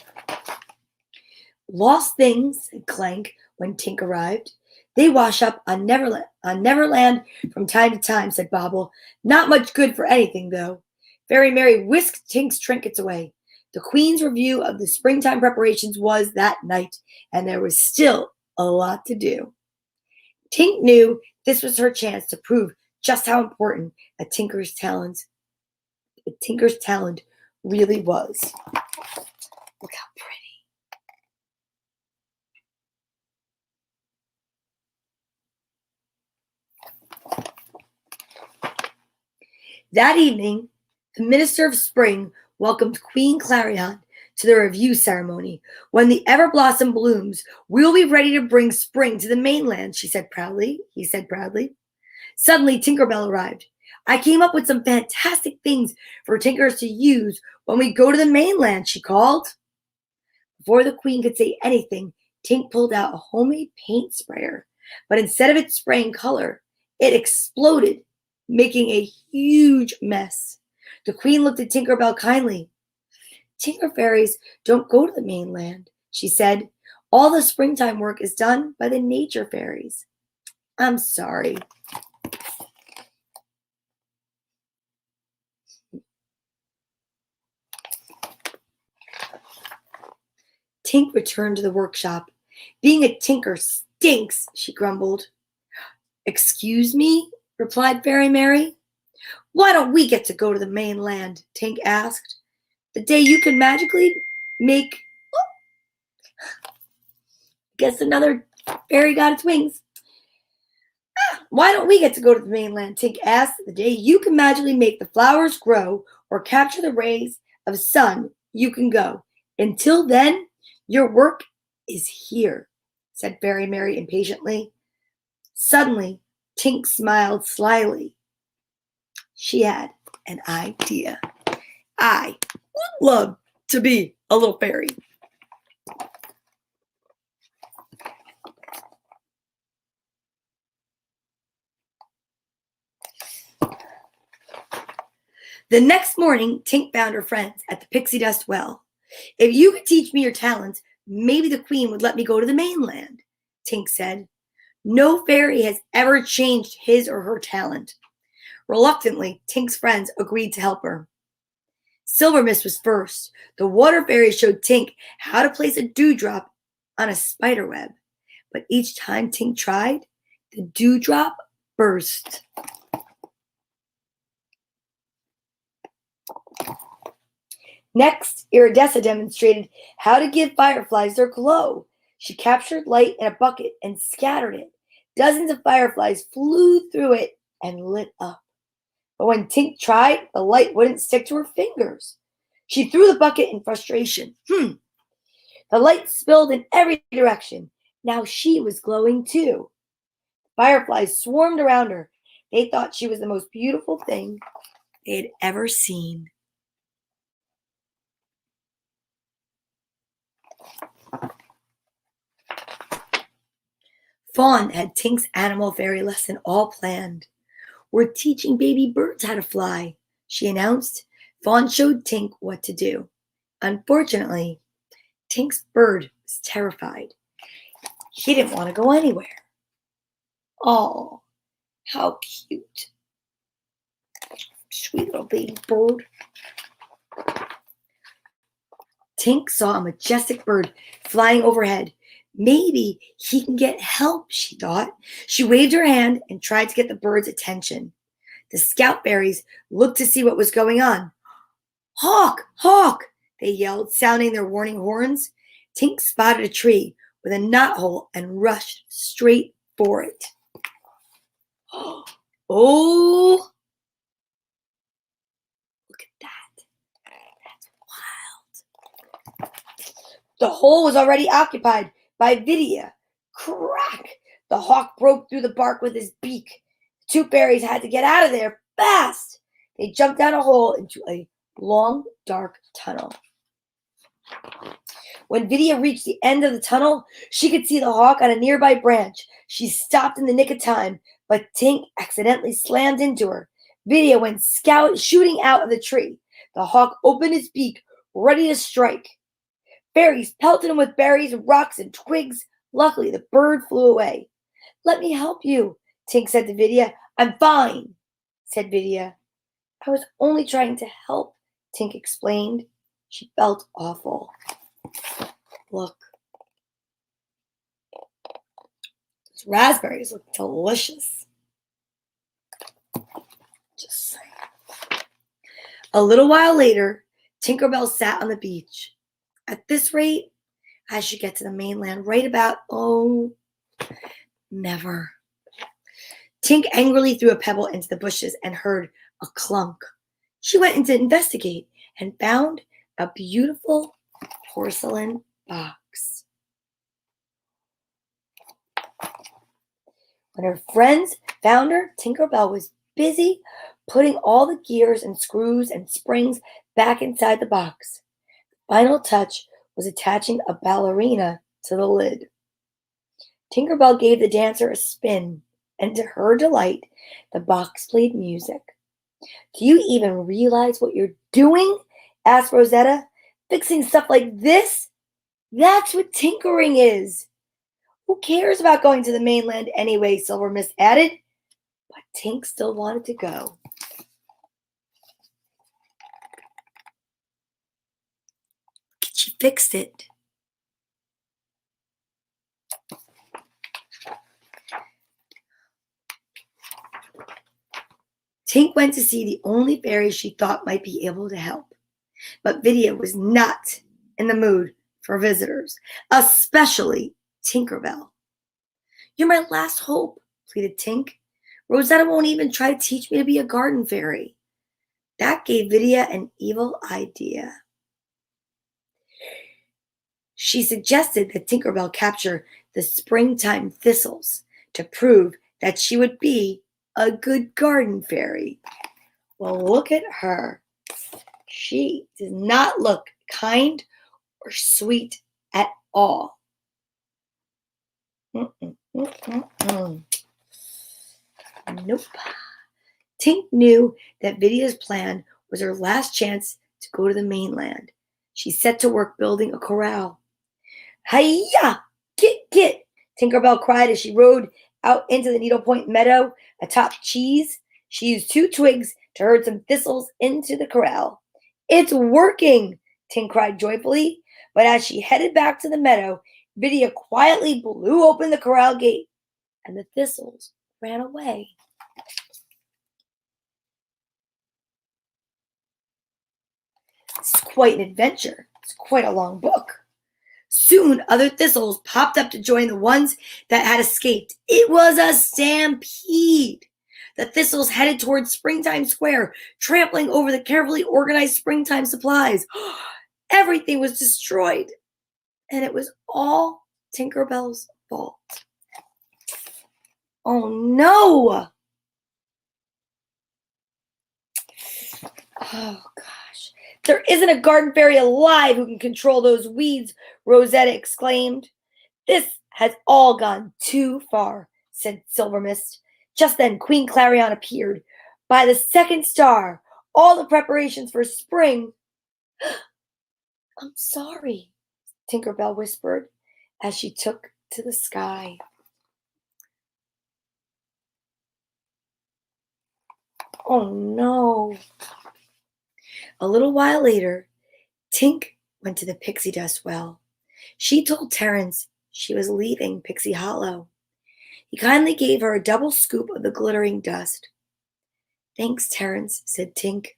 Lost things, said Clank when Tink arrived. They wash up on Neverland from time to time, said Bobble. Not much good for anything, though. Fairy Mary whisked Tink's trinkets away. The Queen's review of the springtime preparations was that night, and there was still a lot to do. Tink knew this was her chance to prove just how important a tinker's talent really was. Look how pretty. That evening, the Minister of Spring welcomed Queen Clarion to the review ceremony. When the Everblossom blooms, we'll be ready to bring spring to the mainland, he said proudly. Suddenly, Tinkerbell arrived. I came up with some fantastic things for tinkers to use when we go to the mainland, she called. Before the Queen could say anything, Tink pulled out a homemade paint sprayer. But instead of it spraying color, it exploded, making a huge mess. The Queen looked at Tinkerbell kindly. Tinker fairies don't go to the mainland, she said. All the springtime work is done by the nature fairies. I'm sorry. Tink returned to the workshop. Being a tinker stinks, she grumbled. Excuse me, replied Fairy Mary. Why don't we get to go to the mainland? Tink asked. The day you can magically make... Guess another fairy got its wings. Why don't we get to go to the mainland? Tink asked. The day you can magically make the flowers grow or capture the rays of sun, you can go. Until then, your work is here, said Fairy Mary impatiently. Suddenly, Tink smiled slyly. She had an idea. I would love to be a little fairy. The next morning, Tink found her friends at the pixie dust well. If you could teach me your talents, maybe the Queen would let me go to the mainland, Tink said. No fairy has ever changed his or her talent. Reluctantly, Tink's friends agreed to help her. Silvermist was first. The water fairy showed Tink how to place a dewdrop on a spider web. But each time Tink tried, the dewdrop burst. Next, Iridessa demonstrated how to give fireflies their glow. She captured light in a bucket and scattered it. Dozens of fireflies flew through it and lit up. But when Tink tried, the light wouldn't stick to her fingers. She threw the bucket in frustration. The light spilled in every direction. Now she was glowing too. Fireflies swarmed around her. They thought she was the most beautiful thing they had ever seen. Fawn had Tink's animal fairy lesson all planned. We're teaching baby birds how to fly, she announced. Fawn showed Tink what to do. Unfortunately, Tink's bird was terrified. He didn't want to go anywhere. Oh, how cute. Sweet little baby bird. Tink saw a majestic bird flying overhead. Maybe he can get help, she thought. She waved her hand and tried to get the bird's attention. The scout fairies looked to see what was going on. Hawk! Hawk! They yelled, sounding their warning horns. Tink spotted a tree with a knothole and rushed straight for it. Oh! Look at that. That's wild. The hole was already occupied by Vidya. Crack! The hawk broke through the bark with his beak. The two fairies had to get out of there fast. They jumped down a hole into a long, dark tunnel. When Vidya reached the end of the tunnel, she could see the hawk on a nearby branch. She stopped in the nick of time, but Tink accidentally slammed into her. Vidya went shooting out of the tree. The hawk opened his beak, ready to strike. Fairies pelted him with berries, rocks, and twigs. Luckily, the bird flew away. "Let me help you," Tink said to Vidya. "I'm fine," said Vidya. "I was only trying to help," Tink explained. She felt awful. Look, those raspberries look delicious. Just saying. A little while later, Tinkerbell sat on the beach. At this rate, I should get to the mainland right about, never. Tink angrily threw a pebble into the bushes and heard a clunk. She went in to investigate and found a beautiful porcelain box. When her friends found her, Tinkerbell was busy putting all the gears and screws and springs back inside the box. The final touch was attaching a ballerina to the lid. Tinkerbell gave the dancer a spin, and to her delight, the box played music. "Do you even realize what you're doing?" asked Rosetta. "Fixing stuff like this? That's what tinkering is." "Who cares about going to the mainland anyway?" Silver Mist added. But Tink still wanted to go. She fixed it. Tink went to see the only fairy she thought might be able to help. But Vidya was not in the mood for visitors, especially Tinkerbell. "You're my last hope," pleaded Tink. "Rosetta won't even try to teach me to be a garden fairy." That gave Vidya an evil idea. She suggested that Tinkerbell capture the springtime thistles to prove that she would be a good garden fairy. Well, look at her. She does not look kind or sweet at all. Nope. Tink knew that Vidya's plan was her last chance to go to the mainland. She set to work building a corral. "Hi-ya! Get! Tinkerbell cried as she rode out into the needlepoint meadow atop cheese. She used 2 twigs to herd some thistles into the corral. "It's working!" Tink cried joyfully. But as she headed back to the meadow, Vidya quietly blew open the corral gate, and the thistles ran away. It's quite an adventure. It's quite a long book. Soon, other thistles popped up to join the ones that had escaped. It was a stampede. The thistles headed towards Springtime Square, trampling over the carefully organized springtime supplies. Everything was destroyed, and it was all Tinkerbell's fault. Oh no! Oh gosh. "There isn't a garden fairy alive who can control those weeds," Rosetta exclaimed. "This has all gone too far," said Silver Mist. Just then Queen Clarion appeared. "By the second star, all the preparations for spring—" "I'm sorry," Tinkerbell whispered as she took to the sky. Oh no. A little while later, Tink went to the pixie dust well. She told Terence she was leaving Pixie Hollow. He kindly gave her a double scoop of the glittering dust. "Thanks, Terence," said Tink.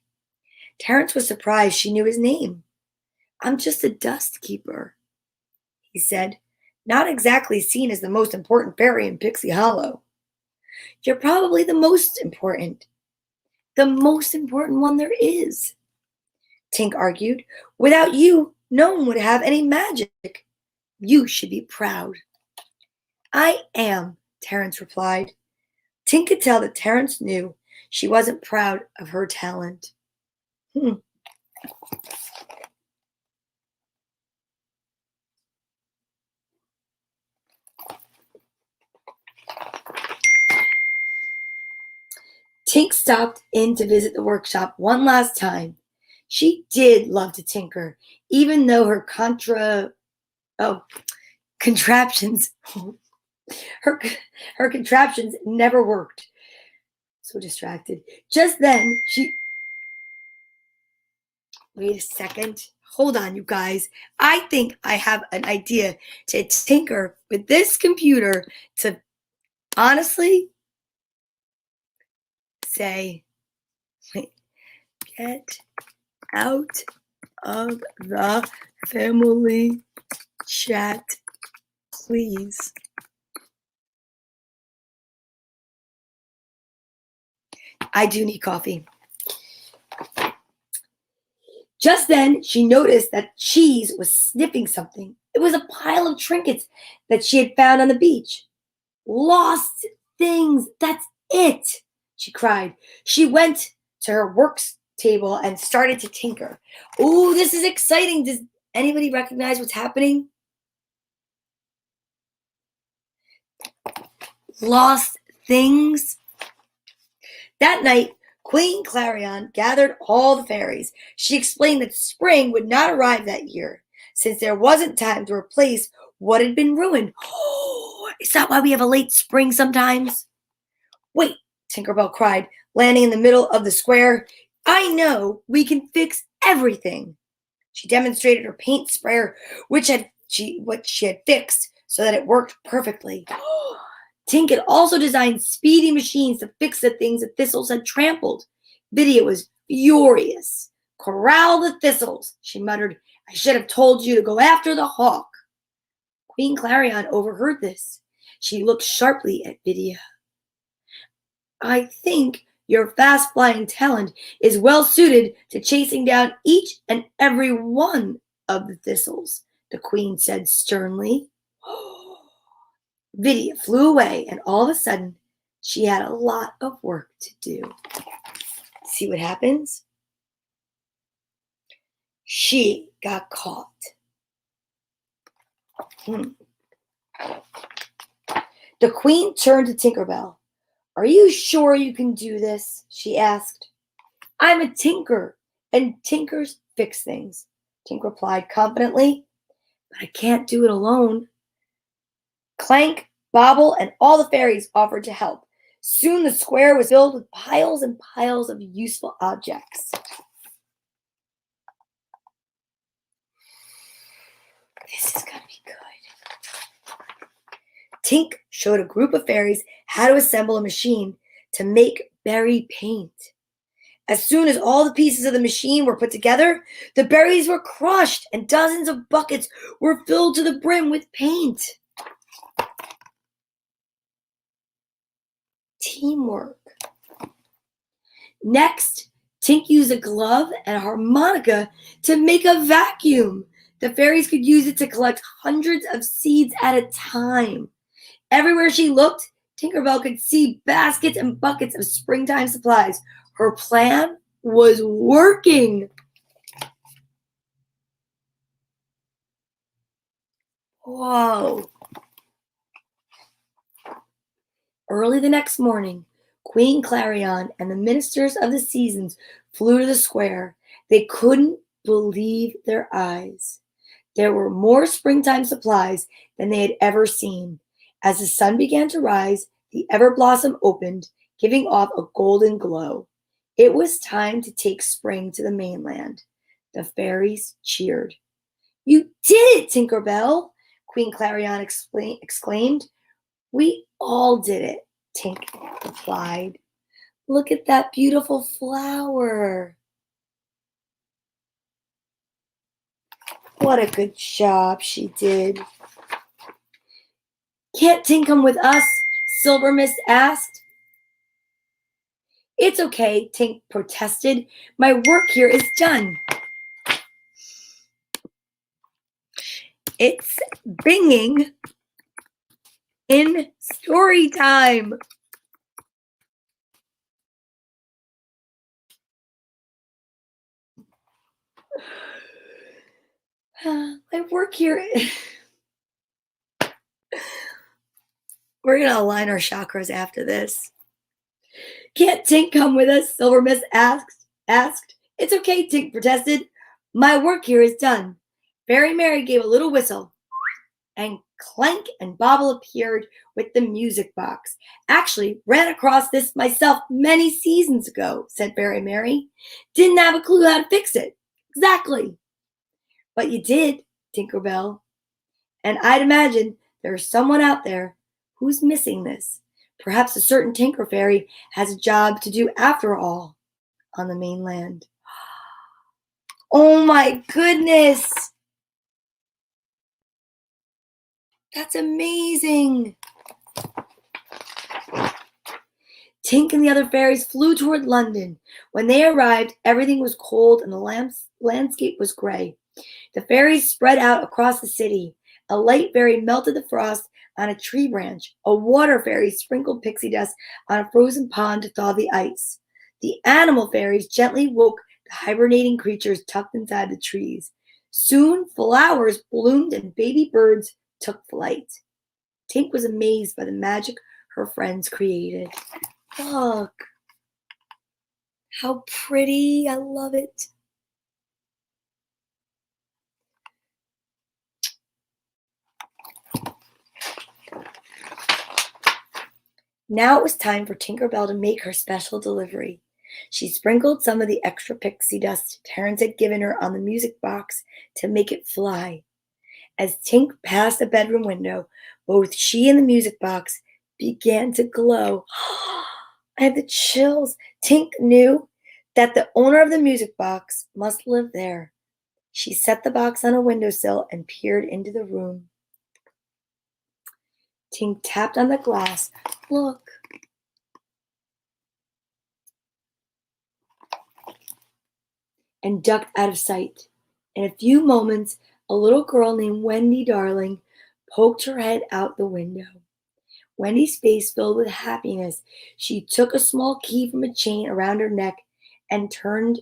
Terence was surprised she knew his name. "I'm just a dust keeper," he said, "not exactly seen as the most important fairy in Pixie Hollow." "You're probably the most important one there is," Tink argued. "Without you, no one would have any magic. You should be proud." "I am," Terence replied. Tink could tell that Terence knew she wasn't proud of her talent. Tink stopped in to visit the workshop one last time. She did love to tinker, even though her contraptions her contraptions never worked. So distracted. Just then, wait a second. Hold on, you guys. I think I have an idea to tinker with this computer to honestly say, get out of the family chat, please. I do need coffee. Just then, she noticed that Cheese was sniffing something. It was a pile of trinkets that she had found on the beach. Lost things, that's it, she cried. She went to her work table and started to tinker. Ooh, this is exciting. Does anybody recognize what's happening? Lost things. That night, Queen Clarion gathered all the fairies. She explained that spring would not arrive that year, since there wasn't time to replace what had been ruined. Oh, is that why we have a late spring sometimes? Wait, Tinkerbell cried, landing in the middle of the square. I know, we can fix everything. She demonstrated her paint sprayer, what she had fixed so that it worked perfectly. Tink had also designed speedy machines to fix the things the thistles had trampled. Vidya was furious. Corral the thistles, she muttered. I should have told you to go after the hawk. Queen Clarion overheard this. She looked sharply at Vidya. I think your fast-flying talent is well suited to chasing down each and every one of the thistles, the queen said sternly. Vidya flew away, and all of a sudden, she had a lot of work to do. See what happens? She got caught. The queen turned to Tinkerbell. Are you sure you can do this? She asked. I'm a tinker, and tinkers fix things, Tink replied confidently. But I can't do it alone. Clank, Bobble, and all the fairies offered to help. Soon the square was filled with piles and piles of useful objects. This is going to be good. Tink showed a group of fairies how to assemble a machine to make berry paint. As soon as all the pieces of the machine were put together, the berries were crushed and dozens of buckets were filled to the brim with paint. Teamwork. Next, Tink used a glove and a harmonica to make a vacuum. The fairies could use it to collect hundreds of seeds at a time. Everywhere she looked, Tinkerbell could see baskets and buckets of springtime supplies. Her plan was working. Whoa. Early the next morning, Queen Clarion and the ministers of the seasons flew to the square. They couldn't believe their eyes. There were more springtime supplies than they had ever seen. As the sun began to rise, the Everblossom opened, giving off a golden glow. It was time to take spring to the mainland. The fairies cheered. You did it, Tinkerbell! Queen Clarion exclaimed. We all did it, Tink replied. Look at that beautiful flower. What a good job she did. Can't Tink come with us? Silver Mist asked. It's okay, Tink protested. My work here is done. It's binging in story time. My work here. We're going to align our chakras after this. Can't Tink come with us? Silver Miss asked. It's okay, Tink protested. My work here is done. Fairy Mary gave a little whistle, and Clank and Bobble appeared with the music box. Actually, ran across this myself many seasons ago, said Fairy Mary. Didn't have a clue how to fix it. Exactly. But you did, Tinkerbell. And I'd imagine there's someone out there who's missing this. Perhaps a certain Tinker Fairy has a job to do after all on the mainland. Oh my goodness! That's amazing! Tink and the other fairies flew toward London. When they arrived, everything was cold and the landscape was gray. The fairies spread out across the city. A light fairy melted the frost on a tree branch. A water fairy sprinkled pixie dust on a frozen pond to thaw the ice. The animal fairies gently woke the hibernating creatures tucked inside the trees. Soon flowers bloomed and baby birds took flight. Tink was amazed by the magic her friends created. Look, how pretty. I love it. Now it was time for Tinkerbell to make her special delivery. She sprinkled some of the extra pixie dust Terence had given her on the music box to make it fly. As Tink passed the bedroom window, both she and the music box began to glow. I had the chills. Tink knew that the owner of the music box must live there. She set the box on a windowsill and peered into the room. Tink tapped on the glass. Look. And ducked out of sight. In a few moments, a little girl named Wendy Darling poked her head out the window. Wendy's face filled with happiness. She took a small key from a chain around her neck and turned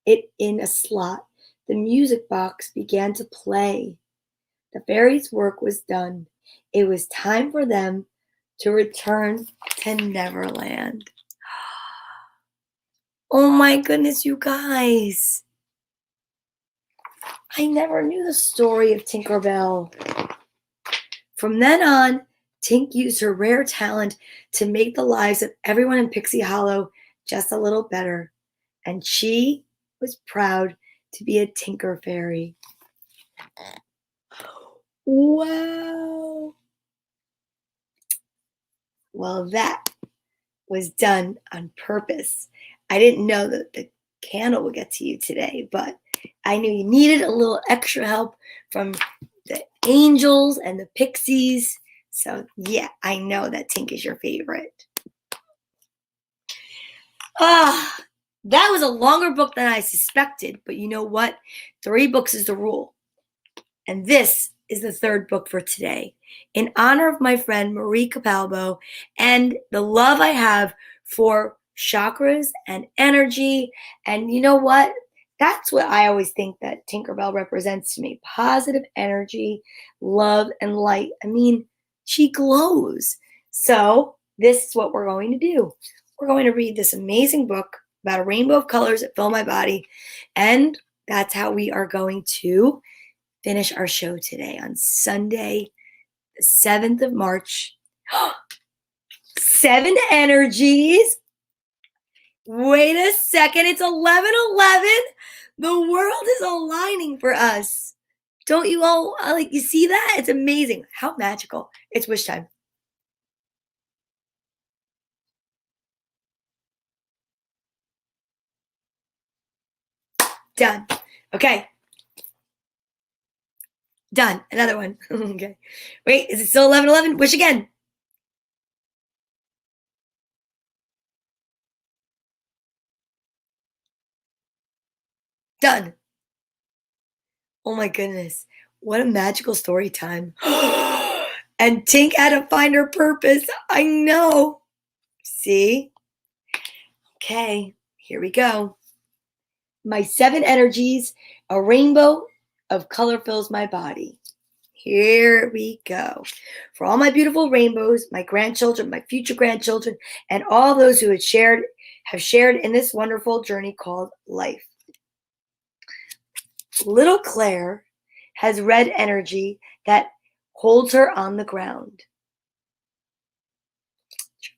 it in a slot. The music box began to play. The fairies' work was done. It was time for them to return to Neverland. Oh my goodness, you guys. I never knew the story of Tinkerbell. From then on, Tink used her rare talent to make the lives of everyone in Pixie Hollow just a little better. And she was proud to be a Tinker Fairy. Wow. Well, that was done on purpose. I didn't know that the candle would get to you today, but I knew you needed a little extra help from the angels and the pixies. So yeah, I know that Tink is your favorite. That was a longer book than I suspected, but you know what? 3 books is the rule. And this is the 3rd book for today. In honor of my friend Marie Capalbo and the love I have for chakras and energy. And you know what? That's what I always think that Tinkerbell represents to me. Positive energy, love, and light. I mean, she glows. So this is what we're going to do. We're going to read this amazing book about a rainbow of colors that fill my body. And that's how we are going to finish our show today on Sunday, the 7th of March. 7 energies. Wait a second. It's 11:11. The world is aligning for us. Don't you all you see that? It's amazing. How magical. It's wish time. Done. Okay. Done. Another one. Okay. Wait, is it still 11:11? Wish again. Done. Oh my goodness. What a magical story time. And Tink had to find her purpose. I know. See? Okay, here we go. My 7 energies, a rainbow of color fills my body. Here we go. For all my beautiful rainbows, my grandchildren, my future grandchildren, and all those who have shared in this wonderful journey called life. Little Claire has red energy that holds her on the ground.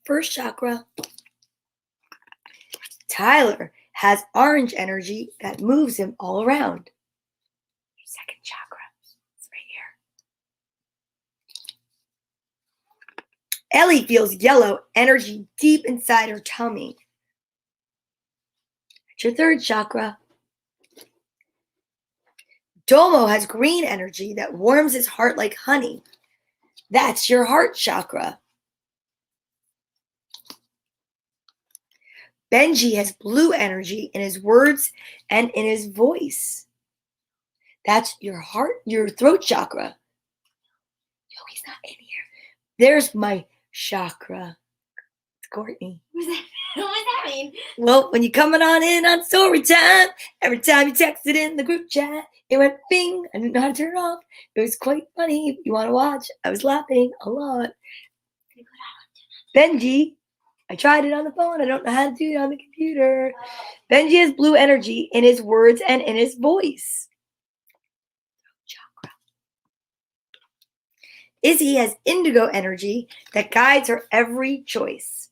First chakra. Tyler has orange energy that moves him all around. Second chakra. It's right here. Ellie feels yellow energy deep inside her tummy. That's your third chakra. Domo has green energy that warms his heart like honey. That's your heart chakra. Benji has blue energy in his words and in his voice. That's your throat chakra. No, he's not in here. There's my chakra. It's Courtney. What does that mean? Well, when you're coming on in on story time, every time you texted in the group chat, it went bing. I didn't know how to turn it off. It was quite funny. If you want to watch, I was laughing a lot. Benji, I tried it on the phone. I don't know how to do it on the computer. Benji has blue energy in his words and in his voice. Chakra. Izzy has indigo energy that guides her every choice.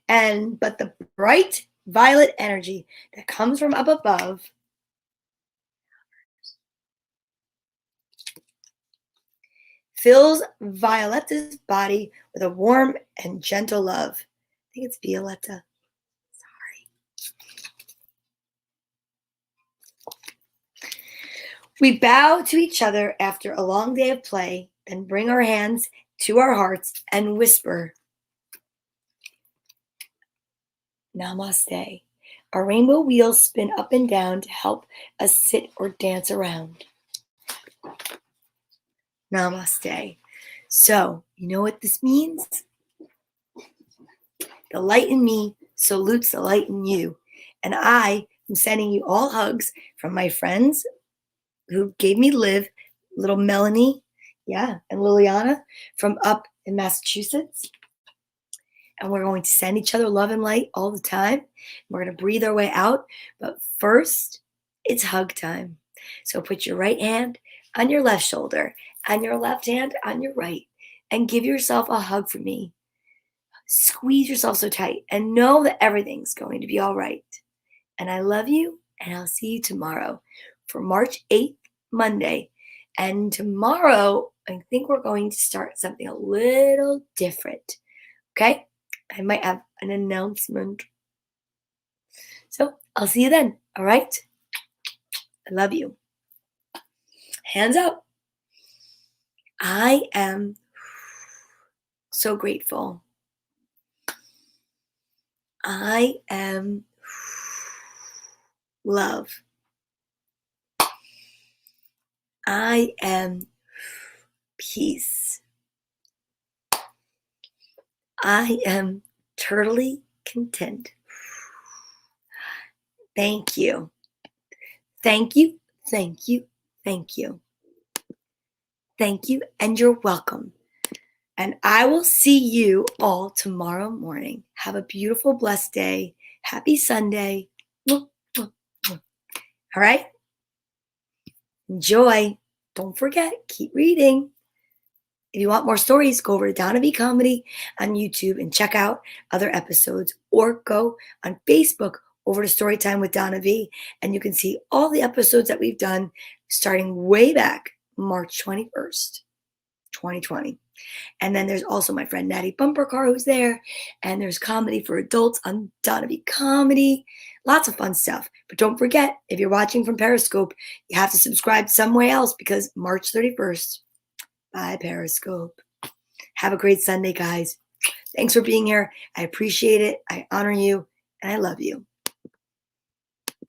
But the bright violet energy that comes from up above fills Violetta's body with a warm and gentle love. I think it's Violetta. Sorry. We bow to each other after a long day of play, then bring our hands to our hearts and whisper, Namaste. Our rainbow wheels spin up and down to help us sit or dance around. Namaste. So, you know what this means? The light in me salutes the light in you. And I am sending you all hugs from my friends who gave me live, little Melanie, and Liliana from up in Massachusetts. And we're going to send each other love and light all the time. We're going to breathe our way out. But first, it's hug time. So put your right hand on your left shoulder and your left hand on your right and give yourself a hug from me. Squeeze yourself so tight and know that everything's going to be all right. And I love you, and I'll see you tomorrow for March 8th, Monday. And tomorrow, I think we're going to start something a little different. Okay? I might have an announcement. So I'll see you then. All right? I love you. Hands up. I am so grateful. I am love. I am peace. I am totally content. Thank you. Thank you. Thank you. Thank you. Thank you, and you're welcome. And I will see you all tomorrow morning. Have a beautiful, blessed day. Happy Sunday. All right? Enjoy. Don't forget, keep reading. If you want more stories, go over to Donna Vee Comedy on YouTube and check out other episodes, or go on Facebook over to Storytime with Donna Vee, and you can see all the episodes that we've done starting way back March 21st, 2020. And then there's also my friend Natty Bumpercar who's there, and there's comedy for adults on Donna Vee Comedy. Lots of fun stuff. But don't forget, if you're watching from Periscope, you have to subscribe somewhere else because March 31st. Bye, Periscope. Have a great Sunday, guys. Thanks for being here. I appreciate it. I honor you, and I love you.